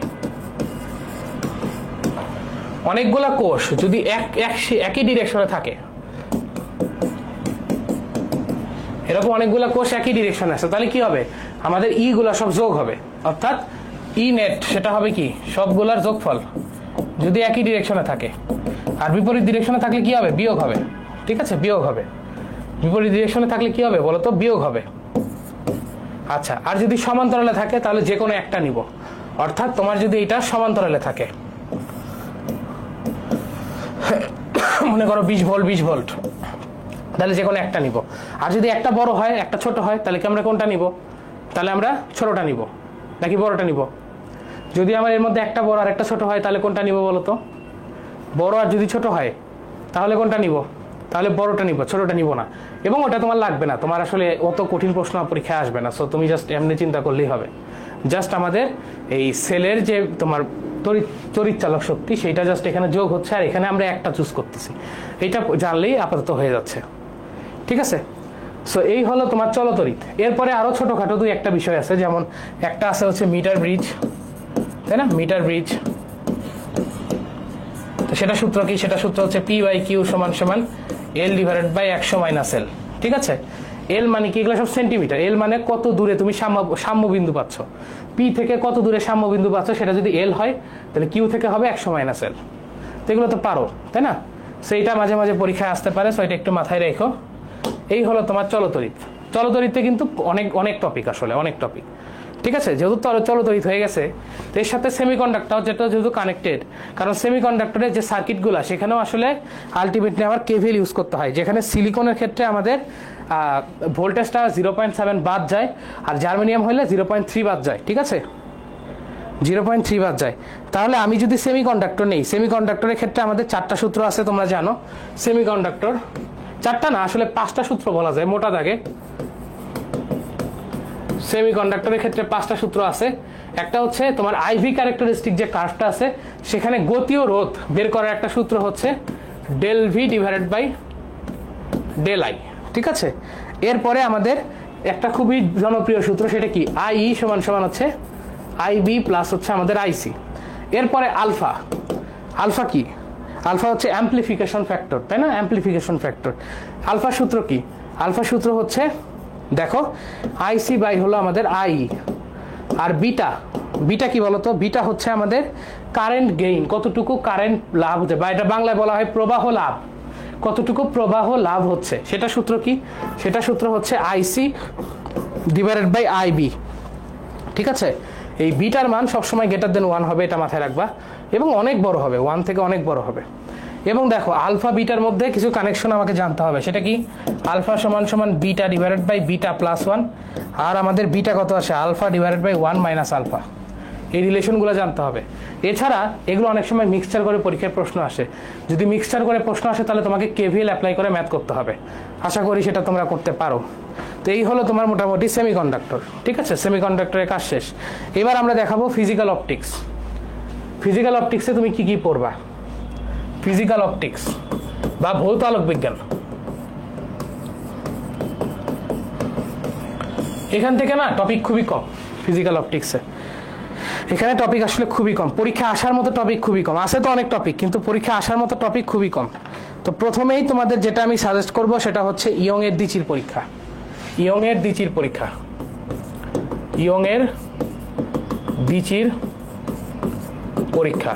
অনেকগুলা কোষ যদি একই ডিরেকশনে থাকে, এরকম অনেকগুলা কোষ একই ডিরেকশনে আছে, তাহলে কি হবে? আমাদের ই গুলা সব যোগ হবে, অর্থাৎ ই নেট সেটা হবে কি? সবগুলার যোগফল, যদি একই ডিরেকশনে থাকে। আর বিপরীত ডিরেকশনে থাকলে কি হবে? বিয়োগ হবে। ঠিক আছে, বিয়োগ হবে। বিপরীত ডিরেকশনে থাকলে কি হবে বলো তো? বিয়োগ হবে। আচ্ছা, আর যদি সমান্তরালে থাকে তাহলে যে কোনো একটা নিব, অর্থাৎ তোমার যদি এটা সমান্তরালে থাকে, মনে করো 20 ভোল্ট 20 ভোল্ট, তাহলে যে কোনো একটা নিব। আর যদি একটা বড় হয় একটা ছোট হয় তাহলে কি আমরা কোনটা নিব? তাহলে আমরা ছোটটা নিব নাকি বড়টা নিব? যদি আমার এর মধ্যে একটা বড় আর একটা ছোট হয় তাহলে কোনটা নিব বলো তো? বড় আর যদি ছোট হয় তাহলে কোনটা নিব? তাহলে বড়টা নিব, ছোটটা নিব না। এবং ওটা তোমার লাগবে না, তোমার আসলে অত কঠিন প্রশ্ন পরীক্ষায় আসবে না। সো তুমি জাস্ট এমনি চিন্তা করলেই হবে। জাস্ট আমাদের এই সেলের যে তোমার তড়িৎ চালক শক্তি সেইটা জাস্ট এখানে যোগ হচ্ছে, আর এখানে আমরা একটা চুজ করতেছি। এইটা জানলেই আপাতত হয়ে যাচ্ছে। ঠিক আছে, সো এই হলো তোমার চলতড়িৎ। এরপরে আরো ছোটখাটো দুই একটা বিষয় আছে, যেমন একটা আছে হচ্ছে মিটার ব্রিজ, তাই না? মিটার ব্রিজ, তো সেটা সূত্র কি? সেটা সূত্র হচ্ছে পি বাই কিউ সমান সমান এল ডিভাইডেড বাই 100 মাইনাস এল। ঠিক আছে, এল মানে কি, এগুলো সব সেন্টিমিটার। এল মানে কত দূরে তুমি সাম্যবিন্দু পাচ্ছ, পি থেকে কত দূরে সাম্যবিন্দু পাচ্ছ, সেটা যদি এল হয় তাহলে কিউ থেকে হবে 100 মাইনাস এল। তো এগুলো তো পারো, তাই না? সেইটা মাঝে মাঝে পরীক্ষায় আসতে পারে, সো এটা একটু মাথায় রেখো। এই হলো তোমার চলতরিৎ। চলতরিতে কিন্তু অনেক অনেক টপিক, আসলে অনেক টপিক। ঠিক আছে, যেহেতু চলতরিৎ হয়ে গেছে, তো এর সাথে সেমিকন্ডাক্টর যেটা যেহেতু কানেক্টেড, কারণ সেমিকন্ডাক্টরের যে সার্কিটগুলো সেখানেও আসলে আলটিমেটলি আমার কেভিএল ইউজ করতে হয়, যেখানে সিলিকনের ক্ষেত্রে আমাদের ভোল্টেজটা 0.7 বাদ যায়, আর জার্মেনিয়াম হলে 0.3 বাদ যায়। ঠিক আছে, 0.3 বাদ যায়। তাহলে আমি যদি সেমিকন্ডাক্টর নেই, সেমিকন্ডাক্টরের ক্ষেত্রে আমাদের 4টা সূত্র আছে, তোমরা জানো। সেমিকন্ডাক্টর 4টা না, আসলে 5টা সূত্র বলা যায় মোটা দাগে। সেমিকন্ডাক্টরের ক্ষেত্রে 5টা সূত্র আছে। একটা হচ্ছে তোমার আইভি ক্যারেক্টারিস্টিক যে কার্ভটা আছে, সেখানে গতি ও রোধ বের করার একটা সূত্র হচ্ছে del V divided by del I. ঠিক আছে, এরপরে আমাদের একটা খুবই জনপ্রিয় সূত্র, সেটা কি, আই সমান সমান হচ্ছে আইবি প্লাস হচ্ছে আমাদের আইসি। এরপরে আলফা। আলফা কি? আলফা হচ্ছে অ্যাম্পলিফিকেশন ফ্যাক্টর, তাই না? Amplification factor. আলফা সূত্র কি? আলফা সূত্র হচ্ছে, দেখো, আইসি বাই হলো আমাদের আই। আর বিটা, বিটা কি বলতো? বিটা হচ্ছে আমাদের কারেন্ট গেইন, কতটুকু কারেন্ট লাভ হচ্ছে, বা এটা বাংলায় বলা হয় প্রবাহ লাভ, কতটুকু প্রবাহ লাভ হচ্ছে, সেটা সূত্র কি? সেটা সূত্র হচ্ছে আইসি ডিভাইডেড বাই আইবি। ঠিক আছে, এই বিটার মান সবসময় গ্রেটার দেন 1 হবে, এটা মাথায় রাখবা, এবং অনেক বড় হবে, 1 থেকে অনেক বড় হবে। এবং দেখো, আলফা বিটার মধ্যে কিছু কানেকশন আমাকে জানতে হবে, সেটা কি, আলফা সমান সমান beta divided by beta plus 1, আর আমাদের বিটা কত আসে, alpha divided by 1 minus alpha. এই রিলেশনগুলো জানতে হবে। এছাড়া এগুলো অনেক সময় মিক্সচার করে পরীক্ষায় প্রশ্ন আসে। যদি মিক্সচার করে প্রশ্ন আসে তাহলে তোমাকে কেভিএল অ্যাপ্লাই করে ম্যাথ করতে হবে। আশা করি সেটা তোমরা করতে পারো। তো এই হলো তোমার মোটামুটি সেমিকন্ডাক্টর। ঠিক আছে, সেমিকন্ডাক্টরের কাজ শেষ। এবার আমরা দেখাবো ফিজিক্যাল অপটিক্স। ফিজিক্যাল অপটিক্সে তুমি কি কি পড়বা? ফিজিক্যাল অপটিক্স বা ভৌত আলোক বিজ্ঞান। এখান থেকে না টপিক খুবই কম ফিজিক্যাল অপটিক্সে। এখানে টপিক আসলে খুবই কম, পরীক্ষা আসার মতো টপিক খুবই কম। আছে তো অনেক টপিক, কিন্তু পরীক্ষা আসার মতো টপিক খুবই কম। তো প্রথমেই তোমাদের যেটা আমি সাজেস্ট করব সেটা হচ্ছে ইয়ং এর দ্বিচির পরীক্ষা। ইয়ং এর দ্বিচির পরীক্ষা, ইয়ং এর দ্বিচির পরীক্ষা।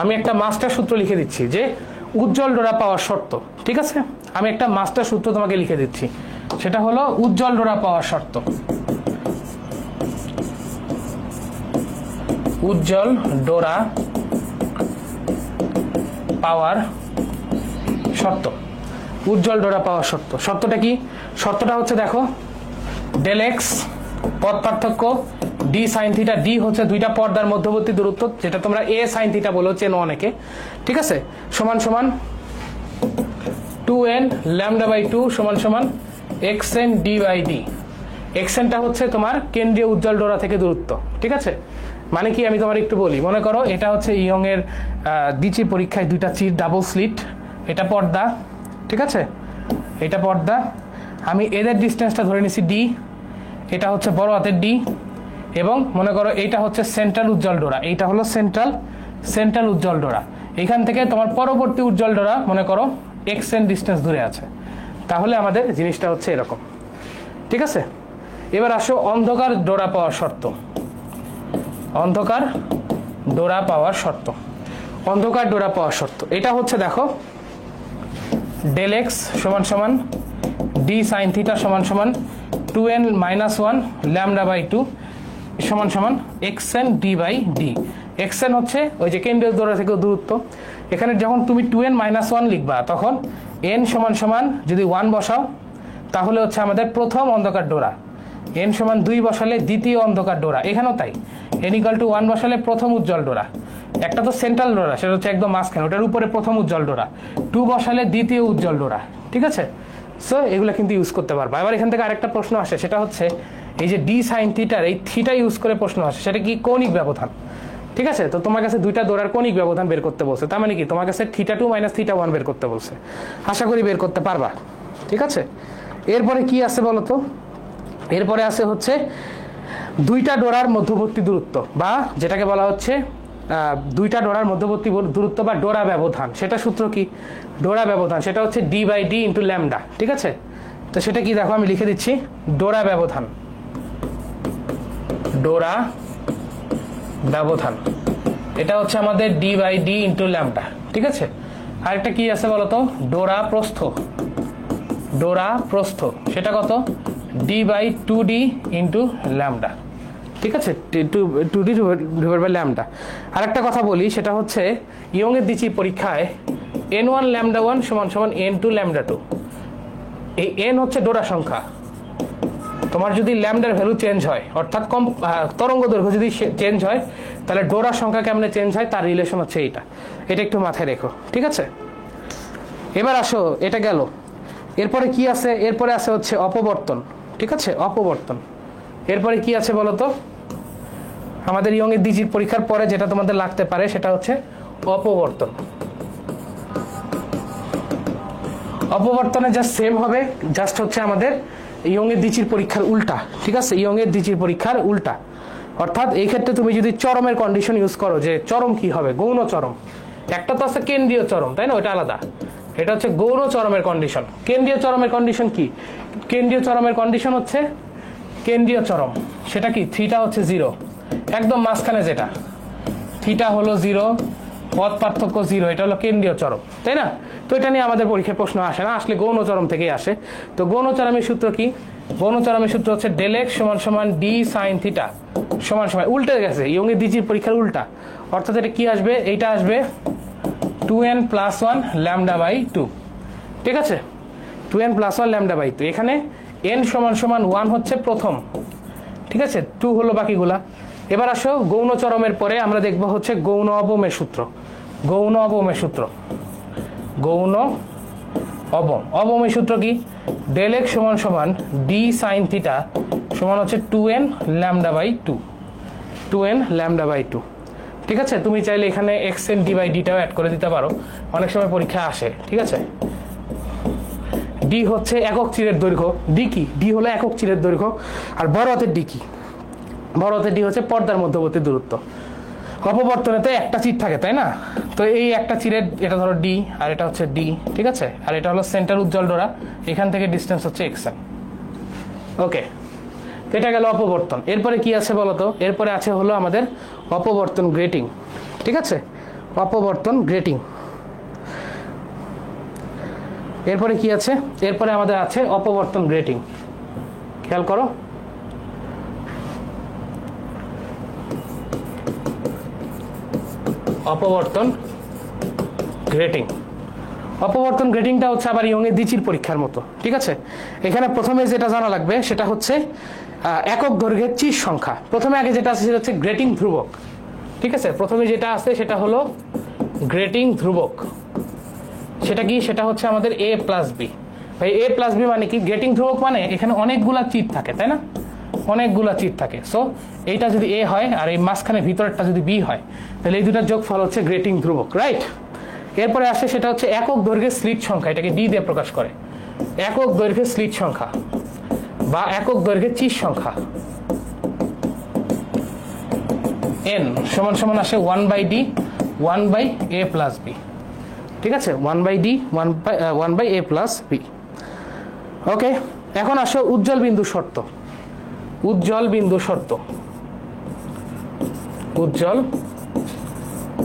আমি একটা মাস্টার সূত্র লিখে দিচ্ছি যে উজ্জ্বল ডোরা পাওয়ার শর্ত। ঠিক আছে, আমি একটা মাস্টার সূত্র তোমাকে লিখে দিচ্ছি, সেটা হলো উজ্জ্বল ডোরা পাওয়ার শর্ত। উজ্জ্বল ডোরা পাওয়ার শর্ত। উজ্জ্বল ডোরা পাওয়ার শর্ত, শর্তটা কি? শর্তটা হচ্ছে, দেখো, ডেল এক্স পদ পার্থক্য ডি সাইন থিটা। ডি হচ্ছে দুইটা পর্দার মধ্যবর্তী দূরত্ব, যেটা তোমরা এ সাইন থিটা বলো, চেনো অনেকে। ঠিক আছে, সমান সমান 2n ল্যামডা বাই 2 সমান সমান xn ডি বাই ডি। xnটা হচ্ছে তোমার কেন্দ্রীয় উজ্জ্বল ডোরা থেকে দূরত্ব। ঠিক আছে, মানে কি আমি তোমার একটু বলি। মনে করো এটা হচ্ছে ইয়ং এর দ্বিচি পরীক্ষায় দুইটা চির ডাবল স্লিট, এটা পর্দা। ঠিক আছে, এটা পর্দা। আমি এদের ডিস্টেন্সটা ধরে নিছি ডি, এটা হচ্ছে বড় হাতের ডি, এবং মনে করো এইটা হচ্ছে সেন্ট্রাল উজ্জ্বল ডোরা, এইটা হলো সেন্ট্রাল উজ্জ্বল ডোরা। এখান থেকে তোমার পরবর্তী উজ্জ্বল ডোরা মনে করো xn ডিস্টেন্স দূরে আছে। তাহলে আমাদের জিনিসটা হচ্ছে এরকম। ঠিক আছে, এবার আসো অন্ধকার ডোরা পাওয়ার শর্ত। অন্ধকার ডোরা পাওয়ার শর্ত, অন্ধকার ডোরা পাওয়ার শর্ত। এটা হচ্ছে, দেখো, ডেল এক্স সমান সমান ডি সাইন থিটা সমান সমান 2n মাইনাস 1 ল্যামডা বাই 2 সমান সমান xn D by D. xn হচ্ছে ওই যে কেন্দ্রীয় ডোরা থেকে দূরত্ব। এখানে যখন তুমি 2n মাইনাস 1 লিখবা, তখন n সমান সমান যদি 1 বসাও তাহলে হচ্ছে আমাদের প্রথম অন্ধকার ডোরা, n সমান 2 বসালে দ্বিতীয় অন্ধকার ডোরা। এখানেও তাই, n ইকুয়াল টু 1 বসালে প্রথম উজ্জ্বল ডোরা। একটা তো সেন্ট্রাল ডোরা, সেটা হচ্ছে একদম মাঝখানে, ওটার উপরে প্রথম উজ্জ্বল ডোরা। 2 বসালে দ্বিতীয় উজ্জ্বল ডোরা। ঠিক আছে, সো এগুলো কিন্তু ইউজ করতে পারবা। এবার এখান থেকে আরেকটা প্রশ্ন আসে, সেটা হচ্ছে এই যে ডি সাইন থিটার এই থিটা ইউজ করে প্রশ্ন আসে, সেটা কি কৌণিক ব্যবধান। ঠিক আছে, তো তোমার কাছে দুইটা ডোরার কৌণিক ব্যবধান বের করতে বলছে, তার মানে কি তোমার কাছে θ2 মাইনাস θ1 বের করতে বলছে। আশা করি বের করতে পারবা। ঠিক আছে, এরপরে কি আছে বলো তো? এরপরে আছে হচ্ছে দুইটা ডোরার মধ্যবর্তী দূরত্ব, বা যেটাকে বলা হচ্ছে দুইটা ডোরার মধ্যবর্তী দূরত্ব বা ডোরা ব্যবধান, সেটা সূত্র কি? ডোরা ব্যবধান সেটা হচ্ছে d/d ইন্টু ল্যামডা। ঠিক আছে, তো সেটা কি দেখো আমি লিখে দিচ্ছি, ডোরা ব্যবধান, ডোরা ব্যবধান এটা হচ্ছে আমাদের d/d ইন্টু ল্যামডা। ঠিক আছে, আরেকটা কি আছে বলতো, ডোরা প্রস্থ, ডোরা প্রস্থ সেটা কত, d/2d ইন্টু ল্যামডা। ঠিক আছে, 2d ডিভাইড বাই ল্যামডা। আরেকটা কথা বলি, সেটা হচ্ছে ইয়ং এর দ্বিতীয় পরীক্ষায় n1 ল্যামডা 1 সমান সমান n2 ল্যামডা 2, এই n হচ্ছে ডোরা সংখ্যা। তোমার যদি ল্যামডার ভ্যালু চেঞ্জ হয়, অর্থাৎ কম তরঙ্গ দৈর্ঘ্য যদি চেঞ্জ হয়, তাহলে ডোরা সংখ্যা কেমনে চেঞ্জ হয় তার রিলেশন হচ্ছে এইটা, এটা একটু মাথায় রেখো। ঠিক আছে, এবার আসো, এটা গেল। এরপরে কি আছে? এরপরে আছে হচ্ছে অপবর্তন। ঠিক আছে, অপবর্তন। এরপরে কি আছে বলতো, আমাদের ইয়ং এর দ্বিতীয় পরীক্ষার পরে যেটা তোমাদের লাগতে পারে সেটা হচ্ছে অপবর্তন। অপবর্তনে জাস্ট সেম হবে, জাস্ট হচ্ছে আমাদের ইয়ং এর দ্বিতীয় পরীক্ষার উল্টা। ঠিক আছে, ইয়ং এর দ্বিতীয় পরীক্ষার উল্টা, অর্থাৎ এই ক্ষেত্রে তুমি যদি চরমের কন্ডিশন ইউজ করো, যে চরম কি হবে, গৌণ চরম। একটা তো আছে কেন্দ্রীয় চরম, তাই না, ওটা আলাদা। এটা হচ্ছে গৌণ চরমের কন্ডিশন। কেন্দ্রীয় চরমের কন্ডিশন কি? কেন্দ্রীয় চরমের কন্ডিশন হচ্ছে, কেন্দ্রীয় চরম সেটা কি, থিটা হচ্ছে 0, একদম মাঝখানে যেটা, থিটা হলো 0, পথ পার্থক্য 0, এটা হলো কেন্দ্রীয় চরম, তাই না? তো এটা নিয়ে আমাদের পরীক্ষায় প্রশ্ন আসে না, আসলে গৌণ চরম থেকেই আসে। তো গৌণ চরমের সূত্র কি? গৌণ চরমের সূত্র হচ্ছে ডেল এক্স সমান সমান ডি সাইন থিটা সমান সমান, উল্টে গেছে, ইয়ং এর দ্বিতীয় পরীক্ষার উল্টা, অর্থাৎ এটা কি আসবে, এইটা আসবে 2n + 1 λ/2। ঠিক আছে, 2n + 1 λ/2। এখানে n সমান সমান 1 হচ্ছে প্রথম, ঠিক আছে, 2 হলো বাকিগুলা। এবার আসো গৌণ চরমের পরে আমরা দেখব হচ্ছে গৌণ অবমের সূত্র। গৌণ অবমের সূত্র, গৌণ অবমের সূত্র কি? ডেল এক্স সমান সমান ডি সাইন থিটা সমান হচ্ছে 2n λ/2, 2n λ/2। ঠিক আছে, তুমি চাইলে এখানে এক্স এন d/dটাও অ্যাড করে দিতে পারো, অনেক সময় পরীক্ষা আসে। ঠিক আছে, ডি হচ্ছে একক চিরের দৈর্ঘ্য। ডি কি? ডি হলো একক চিরের দৈর্ঘ্য। আর বড় হাতের ডি কি? বড় হাতের ডি হচ্ছে পর্দার মধ্যবর্তী দূরত্ব। অপবর্তনেতে একটা চির থাকে, তাই না? তো এই একটা চিরের, এটা ধরো ডি আর এটা হচ্ছে ডি। ঠিক আছে, আর এটা হলো সেন্টার উজ্জ্বল ডোরা, এখান থেকে ডিস্টেন্স হচ্ছে এক্সএন। ওকে, এটা গেল অপবর্তন। এরপরে কি আছে বলতো? এরপরে আছে হলো আমাদের অপবর্তন গ্রেটিং। ঠিক আছে, অপবর্তন গ্রেটিং। এরপরে কি আছে? এরপরে আমাদের আছে অপবর্তন গ্রেটিং। খেয়াল করো, অপবর্তন গ্রেটিং। অপবর্তন গ্রেটিংটা হচ্ছে আবার ইয়ং এর দ্বিতীয় পরীক্ষার মতো। ঠিক আছে, এখানে প্রথমে যেটা জানা লাগবে সেটা হচ্ছে একক দৈর্ঘ্যের চির সংখ্যা। প্রথমে আগে যেটা আছে সেটা হচ্ছে গ্রেটিং ধ্রুবক। ঠিক আছে, প্রথমে যেটা আছে সেটা হলো গ্রেটিং ধ্রুবক। সেটা কি? সেটা হচ্ছে আমাদের a + b। ভাই a + b মানে কি? গ্রেটিং ধ্রুবক মানে এখানে অনেকগুলা চির থাকে, তাই না? অনেকগুলা চির থাকে। সো এইটা যদি a হয় আর এই মাঝখানে ভিতরেরটা যদি b হয়, তাহলে এই দুটার যোগফল হচ্ছে গ্রেটিং ধ্রুবক, রাইট? এরপরে আসে সেটা হচ্ছে একক দৈর্ঘ্যের স্লিট সংখ্যা, এটাকে d দিয়ে প্রকাশ করে। একক দৈর্ঘ্যের স্লিট সংখ্যা বা একক দৈর্ঘ্যের চির সংখ্যা n সমান সমান আসে 1/d 1/a + b। ঠিক আছে, 1/d 1/a + b। ওকে, এখন আসো উজ্জ্বল বিন্দু শর্ত। উজ্জ্বল বিন্দু শর্ত, উজ্জ্বল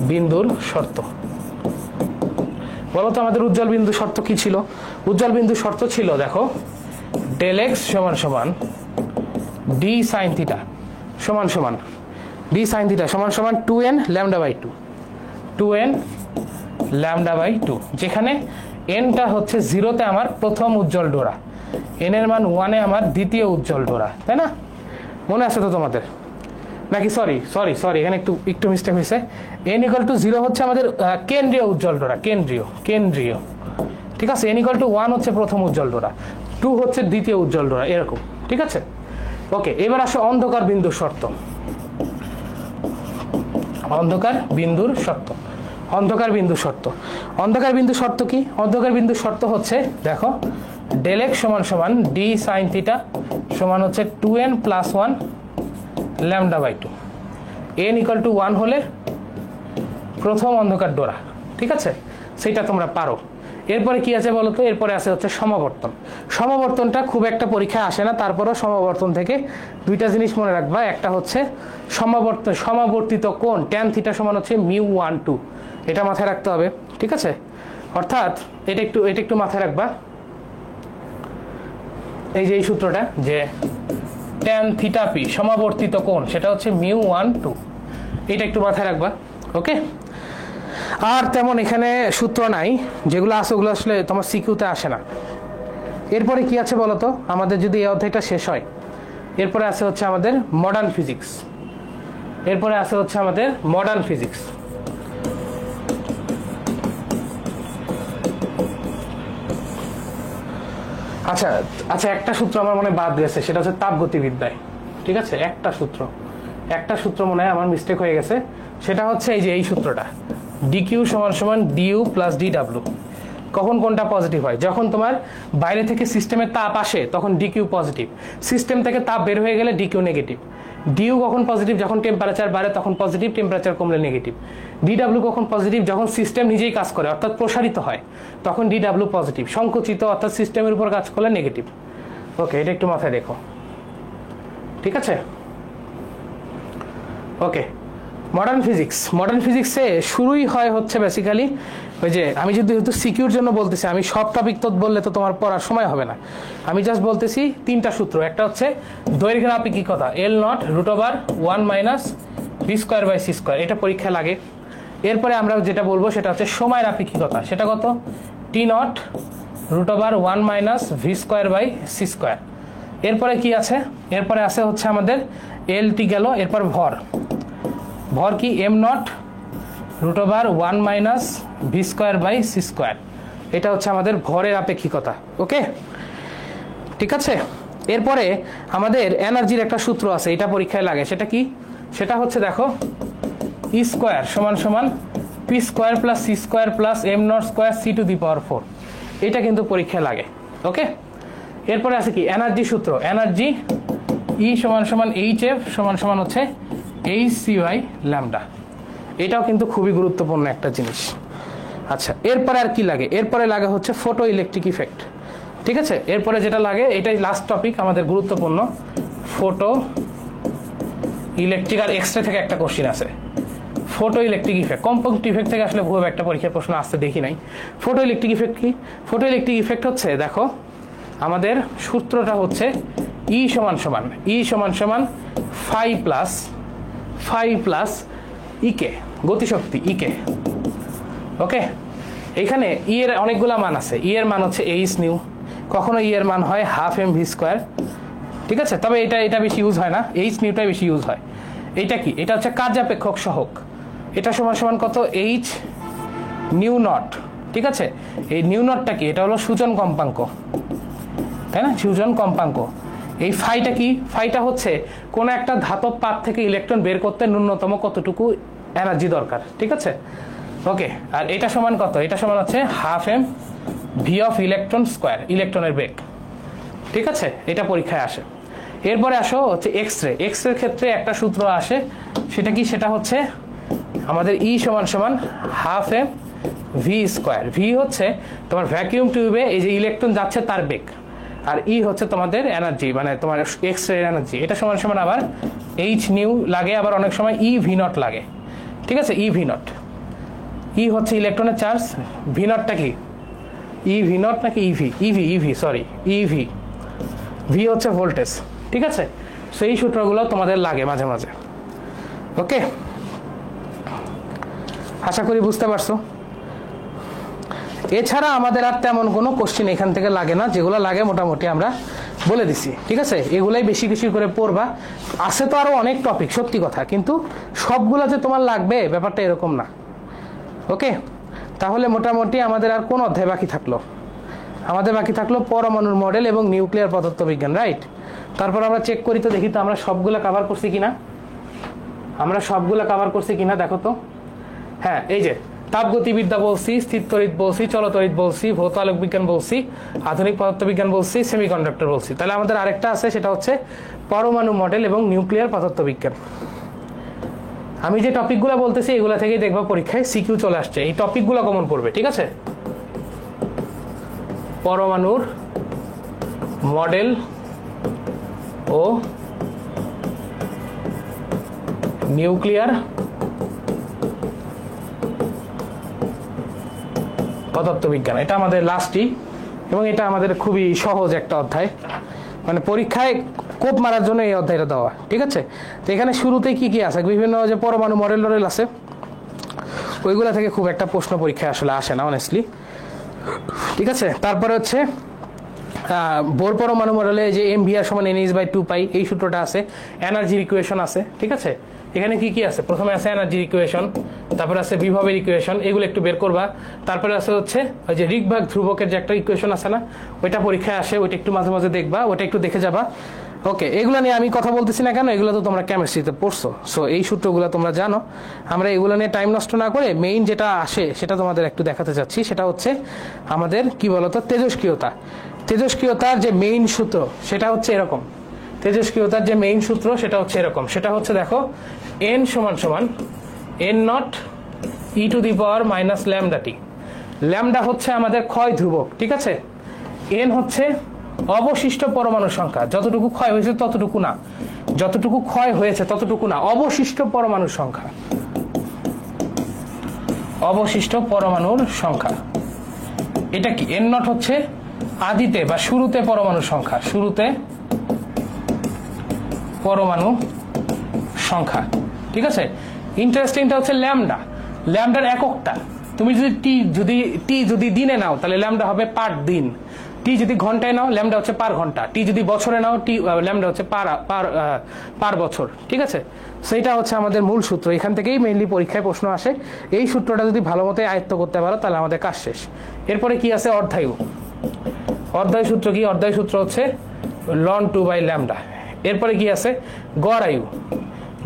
বিন্দুর শর্ত। বলো তো আমাদের উজ্জ্বল বিন্দু শর্ত কি ছিল? উজ্জ্বল বিন্দু শর্ত ছিল, দেখো, ডেল এক্স সমান সমান ডি সাইন থিটা সমান সমান ডি সাইন থিটা সমান সমান 2n λ/2, 2n λ/2, যেখানে nটা হচ্ছে 0-তে আমার প্রথম উজ্জ্বল ডোরা, n এর মান 1-এ আমার দ্বিতীয় উজ্জ্বল ডোরা, তাই না? মনে আছে তো তোমাদের? নাকি সরি এখানে একটু মিস্টেক হয়েছে। n = 0 হচ্ছে আমাদের কেন্দ্রীয় উজ্জ্বল ডোরা, কেন্দ্রীয়। ঠিক আছে, n = 1 হচ্ছে প্রথম উজ্জ্বল ডোরা, 2 হচ্ছে দ্বিতীয় উজ্জ্বল ডোরা, এরকম। ঠিক আছে, ওকে। এবার আসো অন্ধকার বিন্দুর শর্ত। অন্ধকার বিন্দুর শর্ত, অন্ধকার বিন্দু শর্ত। অন্ধকার বিন্দু শর্ত কি? অন্ধকার বিন্দু শর্ত হচ্ছে, দেখো, ডেল এক্স সমান সমান ডি সাইন থিটা সমান হচ্ছে 2n + 1 λ/2। n = 1 হলে প্রথম অন্ধকার ডোরা, ঠিক আছে, সেটা তোমরা পারো। এরপরে কি আছে বলো তো, এরপরে আছে হচ্ছে সমাবর্তন। সমাবর্তনটা খুব একটা পরীক্ষায় আসে না, তারপরও সমাবর্তন থেকে দুইটা জিনিস মনে রাখবা। একটা হচ্ছে সমাবর্তিত কোণ ট্যান থিটা সমান হচ্ছে μ1/2, এটা মাথায় রাখতে হবে, ঠিক আছে। অর্থাৎ এটা একটু মাথায় রাখবা, এই যে এই সূত্রটা যে ট্যান থিটা পি সমাবর্তিত কোণ সেটা হচ্ছে μ1/2, এটা একটু মাথায় রাখবা, ওকে। আর তেমন এখানে সূত্র নাই, যেগুলো আছে ওগুলো আসলে তোমার সিকিউতে আসে না। এরপরে কি আছে বলতো, আমাদের যদি এই অধ্যায়টা শেষ হয়, এরপরে আছে হচ্ছে আমাদের মডার্ন ফিজিক্স। এরপরে আছে হচ্ছে আমাদের মডার্ন ফিজিক্স। আচ্ছা আচ্ছা, একটা সূত্র আমার মনে বাদ গেছে, সেটা হচ্ছে তাপগতিবিদ্যায়, ঠিক আছে। একটা সূত্র মনে হয় আমার মিস্টেক হয়ে গেছে, সেটা হচ্ছে এই যে এই সূত্রটা ডিকিউ সমান সমান ডিইউ প্লাস ডিডাব্লিউ। কখন কোনটা পজিটিভ হয়? যখন তোমার বাইরে থেকে সিস্টেমে তাপ আসে তখন ডিকিউ পজিটিভ, সিস্টেম থেকে তাপ বের হয়ে গেলে ডিকিউ নেগেটিভ। ডিইউ কখন পজিটিভ? যখন টেম্পারেচার বাড়ে তখন পজিটিভ, টেম্পারেচার কমলে নেগেটিভ। ডিডাব্লিউ কখন পজিটিভ? যখন সিস্টেম নিজেই কাজ করে অর্থাৎ প্রসারিত হয় তখন ডিডাব্লিউ পজিটিভ, সংকুচিত অর্থাৎ সিস্টেমের উপর কাজ করলে নেগেটিভ। ওকে, এটা একটু মাথায় রেখো, ঠিক আছে। ওকে, মডার্ন ফিজিক্সে শুরুই হয় হচ্ছে বেসিক্যালি ওই যে আমি যেহেতু সিকিউর জন্য বলতেছি, আমি সব টপিক তো বললে তো তোমার পড়ার সময় হবে না, আমি জাস্ট বলতেছি তিনটা সূত্র। একটা হচ্ছে দৈর্ঘ্যের আপেক্ষিকতা L0√1 - v²/c², এটা পরীক্ষা লাগে। এরপরে আমরা যেটা বলবো সেটা হচ্ছে সময়ের আপেক্ষিকতা, সেটা কত? T0√1 - v²/c²। এরপরে কি আছে? এরপরে আছে হচ্ছে আমাদের LT গেল, এরপর ভর কি m0√1 - v²/c², এটা হচ্ছে আমাদের ভরের আপেক্ষিকতা, ওকে, ঠিক আছে। এরপরে আমাদের এনার্জির একটা সূত্র আছে, এটা পরীক্ষায় লাগে, সেটা কি? সেটা হচ্ছে দেখো E² সমান সমান p² + c² + m0² c⁴, এটা কিন্তু পরীক্ষায় লাগে, ওকে। এরপরে আছে কি এনার্জি সূত্র, এনার্জি E সমান সমান hf সমান সমান হচ্ছে hc/λ, এটাও কিন্তু খুবই গুরুত্বপূর্ণ একটা জিনিস। আচ্ছা, এরপরে আর কি লাগে? এরপরে লাগে হচ্ছে ফটো ইলেকট্রিক ইফেক্ট, ঠিক আছে। এরপরে যেটা লাগে, এটাই লাস্ট টপিক আমাদের গুরুত্বপূর্ণ, ফটো ইলেকট্রিক। আর এক্সরে থেকে একটা কোশ্চিন আছে, photo electric effect. Compound effect থেকে আসলে খুব একটা পরীক্ষার প্রশ্ন আসতে দেখি নাই। ফটো ইলেকট্রিক ইফেক্ট কি? ফটো ইলেকট্রিক ইফেক্ট হচ্ছে দেখো আমাদের সূত্রটা হচ্ছে E সমান সমান phi প্লাস ইকে, গতিশক্তি ইকে, ওকে। এইখানে ই এর অনেকগুলা মান আছে, ই এর মান হচ্ছে h নিউ, কখনো ই এর মান হয় ½ mv², ঠিক আছে। তবে এটা বেশি ইউজ হয় না, h নিউটাই বেশি ইউজ হয়। এইটা কি? এটা হচ্ছে কার্যাপেক্ষক সহগ, এটা সমান সমান কত? h নিউ নট, ঠিক আছে। এই নিউ নটটা কি? এটা হলো সূচন কম্পাঙ্ক, তাই না, সূচন কম্পাঙ্ক। এই ফাইটা কি? ফাইটা হচ্ছে কোন একটা ধাতব পাত থেকে ইলেকট্রন বের করতে ন্যূনতম কতটুকু এনার্জি দরকার, ঠিক আছে, ওকে। আর এটা সমান কত? এটা সমান হচ্ছে ½ m v অফ ইলেকট্রন², ইলেকট্রনের বেগ, ঠিক আছে। এটা পরীক্ষায় আসে। এরপরে আসো হচ্ছে এক্সরের ক্ষেত্রে একটা সূত্র আসে, সেটা কি? সেটা হচ্ছে আমাদের E সমান সমান ½ m v²। ভি হচ্ছে তোমার ভ্যাকিউম টিউবে এই যে ইলেকট্রন যাচ্ছে তার বেগ, আর ই হচ্ছে তোমাদের এনার্জি, মানে তোমার এক্স রে এনার্জি। এটা সমান সমান আবার এইচ নিউ লাগে, আবার অনেক সময় ই ভি নট লাগে, ঠিক আছে। ই ভি নট, ই হচ্ছে ইলেকট্রনের চার্জ, ভি নটটা কি? ই ভি নট নাকি ইভি সরি ইভি, ভি হচ্ছে ভোল্টেজ, ঠিক আছে। সেই সূত্রগুলো তোমাদের লাগে মাঝে মাঝে, ওকে। আশা করি বুঝতে পারছো। এছাড়া আমাদের আর তেমন কোনো কোশ্চেন এখান থেকে লাগে না, যেগুলো লাগে মোটামুটি আমরা বলে দিছি, ঠিক আছে। এগুলাই বেশি বেশি করে পড়বা। আছে তো আরো অনেক টপিক, সত্যি কথা, কিন্তু সবগুলো যে তোমার লাগবে ব্যাপারটা এরকম না, ওকে। তাহলে মোটামুটি আমাদের আর কোন অধ্যায় বাকি থাকলো? আমাদের বাকি থাকলো পরমাণুর মডেল এবং নিউক্লিয়ার পদার্থবিজ্ঞান, রাইট। তারপর আমরা চেক করি তো, দেখি তো আমরা সবগুলো কভার করছি কিনা, দেখো তো। হ্যাঁ, এই যে তাপগতিবিদ্যা বলছি, স্থিরতড়িৎ বলছি, চলতড়িৎ বলছি, ভৌত আলোক বিজ্ঞান বলছি, আধুনিক পদার্থবিজ্ঞান বলছি, সেমিকন্ডাক্টর বলছি। তাহলে আমাদের আরেকটা আছে, সেটা হচ্ছে পরমাণু মডেল এবং নিউক্লিয়ার পদার্থবিজ্ঞান। আমি যে টপিকগুলো বলতেছি এগুলা থেকেই দেখবা পরীক্ষায় সিকিউ চলে আসছে, এই টপিকগুলো কমন পড়বে, ঠিক আছে? পরমাণুর মডেল ও নিউক্লিয়ার পদার্থবিজ্ঞান, এটা আমাদের লাস্টই এবং এটা আমাদের খুবই সহজ একটা অধ্যায়, মানে পরীক্ষায় কোপ মারার জন্য এই অধ্যায়টা দেওয়া, ঠিক আছে? তো এখানে শুরুতে কি কি আছে, বিভিন্ন যে পরমাণু মডেল আছে ওইগুলা থেকে খুব একটা প্রশ্ন পরীক্ষায় আসলে আসে না অনেস্টলি, ঠিক আছে? তারপরে হচ্ছে বোর পরমাণু মডেলে যে mvr সমান nh/2π এই সূত্রটা আছে, এনার্জির ইকুয়েশন আছে, ঠিক আছে? এখানে কি কি আছে, প্রথমে আছে এনার্জির ইকুয়েশন, তারপরে আছে বিভবের ইকুয়েশন, এগুলো একটু বের করবা। তারপরে আছে হচ্ছে ওই যে রিকভাগ ধ্রুবকের যে একটা ইকুয়েশন আছে না, ওইটা পরীক্ষায় আসে, ওইটা একটু মাঝে মাঝে দেখবা, ওইটা একটু দেখে যাবা। ওকে, এগুলো নিয়ে আমি কথা বলতেছি না কেন, এগুলো তো তোমরা কেমিস্ট্রিতে পড়ছো, সো এই সূত্রগুলো তোমরা জানো। আমরা এগুলো নিয়ে টাইম নষ্ট না করে মেইন যেটা আসে সেটা তোমাদের একটু দেখাতে চাচ্ছি, সেটা হচ্ছে আমাদের কি বলতো তেজস্ক্রিয়তা। তেজস্ক্রিয়তার যে মেইন সূত্র সেটা হচ্ছে এরকম, তেজস্ক্রিয়তার যে মেইন সূত্র সেটা হচ্ছে এরকম, সেটা হচ্ছে দেখো n সমান সমান n0 e⁻ λt। ল্যামডা হচ্ছে আমাদের ক্ষয় ধ্রুবক, ঠিক আছে? n হচ্ছে অবশিষ্ট পরমাণুর সংখ্যা, যতটুকু ক্ষয় হয়েছে ততটুকু না, যতটুকু ক্ষয় হয়েছে ততটুকু না, অবশিষ্ট পরমাণুর সংখ্যা, অবশিষ্ট পরমাণুর সংখ্যা। এটা কি n0 হচ্ছে আদিতে বা শুরুতে পরমাণুর সংখ্যা, শুরুতে পরমাণু সংখ্যা, ঠিক আছে? ইন্টারেস্টিংটা হচ্ছে ল্যামডা, ল্যামডার এককটা তুমি যদি টি যদি দিনে নাও তাহলে ল্যামডা হবে পার দিন, টি যদি ঘন্টায় নাও ল্যামডা হচ্ছে পার ঘন্টা, টি যদি বছরে নাও ল্যামডা হচ্ছে পার বছর, ঠিক আছে? সেইটা হচ্ছে আমাদের মূল সূত্র, এখান থেকেই মেইনলি পরীক্ষায় প্রশ্ন আসে। এই সূত্রটা যদি ভালো মতো আয়ত্ত করতে পারো তাহলে আমাদের কাজ শেষ। এরপরে কি আছে, অর্ধায়ু। অর্ধায়ু সূত্র কি, অর্ধায়ু সূত্র হচ্ছে ln 2/λ। এরপরে কি আছে, গড় আয়ু।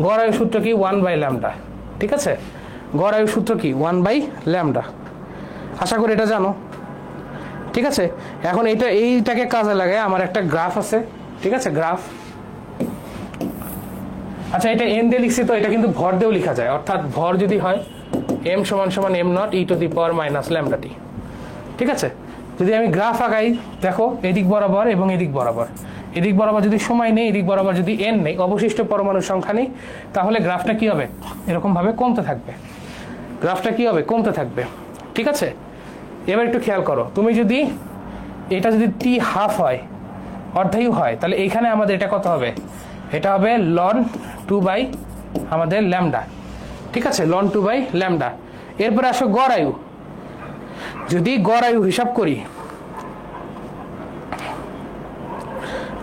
গড় আয়ু সূত্র কি 1/λ, ঠিক আছে? গড় আয়ু সূত্র কি 1/λ, আশা করি এটা জানো, ঠিক আছে? এখন এইটাকে কাজে লাগায় আমার একটা গ্রাফ আছে, ঠিক আছে? গ্রাফ, আচ্ছা এটা n দিয়ে লিখছি তো, এটা কিন্তু ভর দিয়েও লেখা যায়, অর্থাৎ ভর যদি হয় m সমান সমান m0 e⁻ λt, ঠিক আছে? যদি আমি গ্রাফ আঁকাই, দেখো এদিক বরাবর এবং এদিক বরাবর, এদিক বরাবর যদি সময় নেই, এদিক বরাবর যদি n নেই, অবশিষ্ট পরমাণুর সংখ্যা নেই, তাহলে গ্রাফটা কি হবে, এরকম ভাবে কমতে থাকবে, গ্রাফটা কি হবে, কমতে থাকবে, ঠিক আছে? এবার একটু খেয়াল করো, তুমি যদি এটা যদি টি হাফ হয়, অর্ধায়ু হয়, তাহলে এইখানে আমাদের এটা কত হবে, এটা হবে ln 2 আমাদের ল্যামডা, ঠিক আছে? ln 2/λ। এরপরে আসো গড় আয়ু, যদি গড় আয়ু হিসাব করি,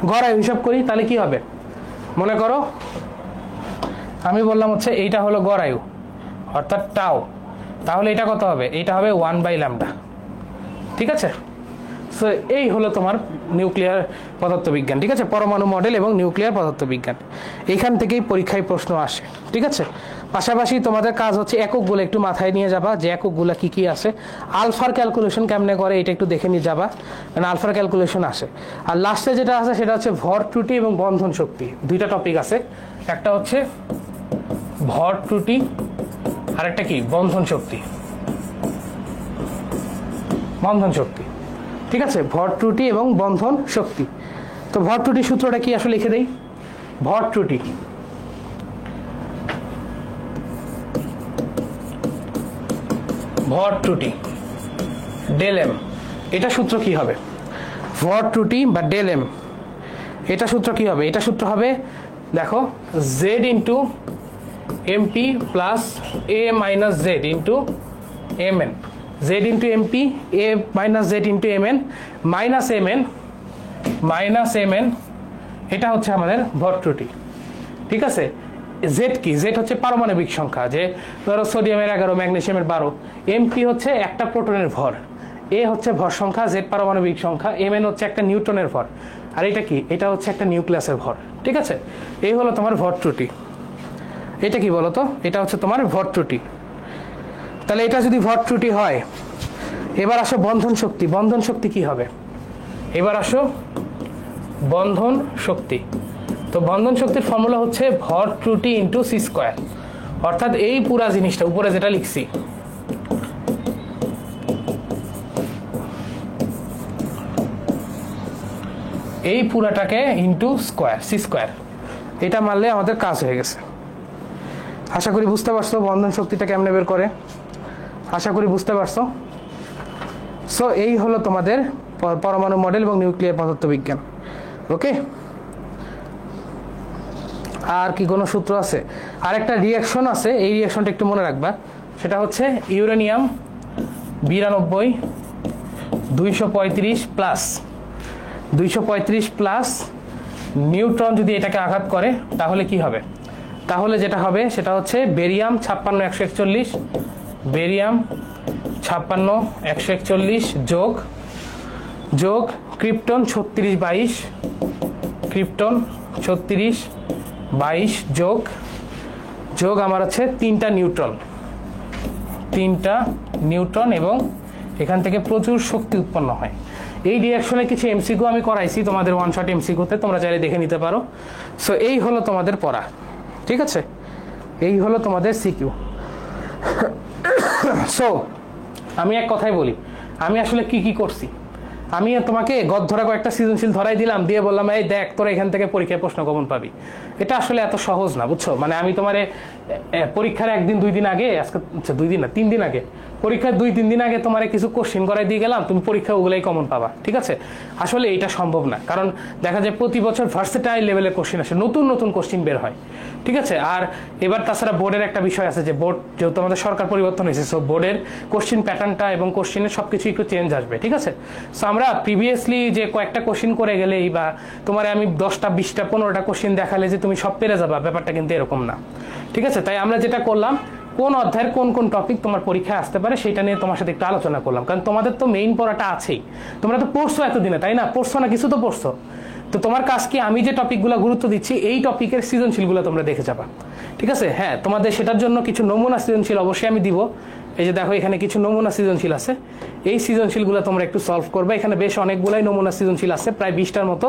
গড় আয়ু হিসাব করি তাহলে কি হবে, মনে করো আমি বললাম হচ্ছে এইটা হলো গড় আয়ু অর্থাৎ টাও, তাহলে এটা কত হবে, এটা হবে 1/λ, ঠিক আছে? সো এই হলো তোমার নিউক্লিয়ার পদার্থবিজ্ঞান, ঠিক আছে? পরমাণু মডেল এবং নিউক্লিয়ার পদার্থবিজ্ঞান, এইখান থেকেই পরীক্ষায় প্রশ্ন আসে, ঠিক আছে? পাশাপাশি তোমাদের কাজ হচ্ছে এককগুলো একটু মাথায় নিয়ে যাবা, যে এককগুলো কি কি আছে, আলফার ক্যালকুলেশন কেমনে করে এটা একটু দেখে নিয়ে যাবা, মানে আলফার ক্যালকুলেশন আসে। আর লাস্টে যেটা আছে সেটা হচ্ছে ভর ত্রুটি এবং বন্ধন শক্তি, দুইটা টপিক আছে, একটা হচ্ছে ভর ত্রুটি আর একটা কি বন্ধন শক্তি, বন্ধন শক্তি, ঠিক আছে? ভর ত্রুটি এবং বন্ধন শক্তি। তো ভর ত্রুটি সূত্রটা কি আসলে লিখে দেই, ভর ত্রুটি ভর ত্রুটি ডেল এম, এটা সূত্র কি হবে, ভর ত্রুটি বা ডেল এম, এটা সূত্র কি হবে, এটা সূত্র হবে দেখো Z into MP plus A minus Z into M N, Z into MP A minus Z into M N minus M N, এটা হচ্ছে আমাদের ভর ত্রুটি, ঠিক আছে? জেড কি, জেড হচ্ছে পারমাণবিক সংখ্যা, যে ধরো সোডিয়ামের 11, ম্যাগনেসিয়ামের 12, এমপি হচ্ছে একটা প্রোটনের ভর, এ হচ্ছে ভর সংখ্যা, জেড পারমাণবিক সংখ্যা, এম এন হচ্ছে একটা নিউট্রনের ভর, আর এটা কি, এটা হচ্ছে একটা নিউক্লিয়াসের ভর, ঠিক আছে? এই হলো তোমার ভর ত্রুটি। এটা কি বলতো, এটা হচ্ছে তোমার ভর ত্রুটি। তাহলে এটা যদি ভর ত্রুটি হয়, এবার আসো বন্ধন শক্তি, বন্ধন শক্তি কি হবে, এবার আসো বন্ধন শক্তি। তো বন্ধন শক্তির ফর্মুলা হচ্ছে ভর ত্রুটি ইন্টু সি স্কোয়ার, অর্থাৎ এই পুরা জিনিসটা উপরে যেটা লিখছি এই পুরাটাকে ইনটু স্কয়ার সি স্কয়ার, এটা মারলে আমাদের কাজ হয়ে গেছে। আশা করি বুঝতে পারছো বন্ধন শক্তিটা কেমনে বের করে, আশা করি বুঝতে পারছো। সো এই হলো তোমাদের পরমাণু মডেল এবং নিউক্লিয়ার পদার্থবিজ্ঞান। ওকে, আর কি কোনো সূত্র আছে? আর একটা রিঅ্যাকশন আছে, এই রিঅ্যাকশনটা একটু মনে রাখবা। সেটা হচ্ছে ইউরেনিয়াম 92 235 প্লাস 235 প্লাস নিউট্রন যদি এটাকে আঘাত করে তাহলে কি হবে? তাহলে যেটা হবে সেটা হচ্ছে বেরিয়াম 56 141, বেরিয়াম 56 141 যোগ যোগ ক্রিপ্টন 36 22, ক্রিপ্টন 36 22 যোগ যোগ আমার হচ্ছে 3টা নিউট্রন, 3টা নিউট্রন, এবং এখান থেকে প্রচুর শক্তি উৎপন্ন হয়। এই রিঅ্যাকশনে কিছু এমসিকিউ আমি করাইছি তোমাদের ওয়ান শট এমসিকিউতে, তোমরা চাইলে দেখে নিতে পারো। সো এই হলো তোমাদের পড়া, ঠিক আছে? এই হলো তোমাদের সিকিউ। সো আমি এক কথাই বলি, আমি আসলে কি কি করছি। আমি তোমাকে গদ-ধরা কয়েকটা সৃজনশীল ধরাই দিলাম, দিয়ে বললাম এই দেখ তোরা এখান থেকে পরীক্ষায় প্রশ্ন কমন পাবি। এটা আসলে এত সহজ না, বুঝছো? মানে আমি তোমারে পরীক্ষার 1-2 দিন আগে, আজকে 2 দিন না 3 দিন আগে, পরীক্ষার 2-3 দিন আগে তোমারে কিছু কোশ্চিন করাই দিয়ে গেলাম, তুমি পরীক্ষা ওগুলাই কমন পাবা, ঠিক আছে? আসলে এটা সম্ভব না, কারণ দেখা যায় প্রতি বছর ভার্সেটাইল লেভেলের কোশ্চিন আসে, নতুন নতুন কোশ্চিন বের হয়, ঠিক আছে? আর এবার তাছাড়া বোর্ডের একটা বিষয় আছে যে বোর্ড যেহেতু আমাদের সরকার পরিবর্তন হয়েছে, সো বোর্ডের কোশ্চিন প্যাটার্নটা এবং কোশ্চিনের সবকিছু একটু চেঞ্জ আসবে, ঠিক আছে? সো আমরা প্রিভিয়াসলি যে কয়েকটা কোশ্চিন করে গেলেই বা তোমারে আমি 10টা 20টা 15টা কোশ্চিন দেখালে যে তুমি সব পেরে যাবা, ব্যাপারটা কিন্তু এরকম না, ঠিক আছে? তাই আমরা যেটা করলাম, কোন অধ্যায়ের কোন কোন টপিক তোমার পরীক্ষায় আসতে পারে সেটা নিয়ে তোমার সাথে একটু আলোচনা করলাম, কারণ তোমাদের তো মেইন পড়াটা আছেই, তোমরা তো পড়ছো এতদিনে, তাই না? পড়ছো না, কিছু তো পড়ছো। তো তোমার কাজ কি, আমি যে টপিকগুলো গুরুত্ব দিচ্ছি এই টপিকের সৃজনশীলগুলো তোমরা দেখে যাবা, ঠিক আছে? হ্যাঁ, তোমাদের সেটার জন্য কিছু নমুনা সৃজনশীল অবশ্যই আমি দিব। এই যে দেখো এখানে কিছু নমুনা সৃজনশীল আছে, এই সৃজনশীলগুলো তোমরা একটু সলভ করবা। এখানে বেশ অনেকগুলাই নমুনা সৃজনশীল আছে, প্রায় 20টার মতো,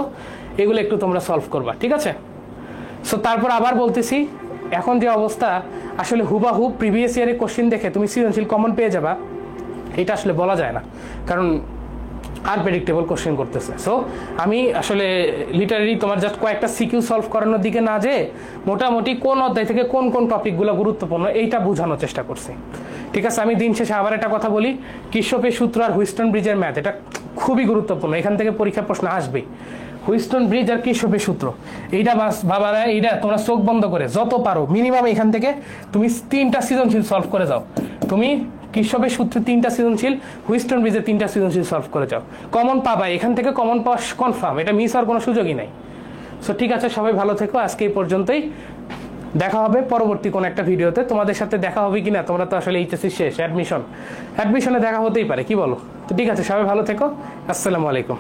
এগুলো একটু তোমরা সলভ করবা, ঠিক আছে? সো তারপর আবার বলতেছি, এখন যে অবস্থা, আসলে হুবাহু প্রিভিয়াস ইয়ারের কোশ্চিন দেখে তুমি সৃজনশীল কমন পেয়ে যাবা এটা আসলে বলা যায় না, কারণ আনপ্রেডিক্টেবল কোশ্চেন করতেছে। সো আমি আসলে লিটারারি তোমার জাস্ট কয়েকটা সিকিউ সলভ করানোর দিকে না যেয়ে মোটামুটি কোন অধ্যায় থেকে কোন কোন টপিকগুলো গুরুত্বপূর্ণ এইটা বোঝানোর চেষ্টা করছি, ঠিক আছে? আমি দিন শেষে আবার একটা কথা বলি, কির্শফের সূত্র আর হুইস্টন ব্রিজের ম্যাথ এটা খুবই গুরুত্বপূর্ণ, এখান থেকে পরীক্ষা প্রশ্ন আসবেই। হুইস্টন ব্রিজ আর কির্শফের সূত্র, এইটা বাবারা, এইটা তোমরা চোখ বন্ধ করে যত পারো মিনিমাম এখান থেকে তুমি 3টা সৃজনশীল সলভ করে যাও। তুমি কির্শফের সূত্রে 3টা সৃজনশীল, হুইস্টন ব্রিজের 3টা সৃজনশীল সলভ করে যাও, কমন পাবা এখান থেকে, কমন পাওয়া কনফার্ম, এটা মিস হওয়ার কোনো সুযোগই নাই। সো ঠিক আছে, সবাই ভালো থেকো, আজকে এই পর্যন্তই, দেখা হবে পরবর্তী কোন একটা ভিডিওতে। তোমাদের সাথে দেখা হবে কিনা, তোমরা তো আসলে এইচএসসি শেষ, অ্যাডমিশনে দেখা হতেই পারে, কি বলো? তো ঠিক আছে, সবাই ভালো থেকো, আসসালামু আলাইকুম।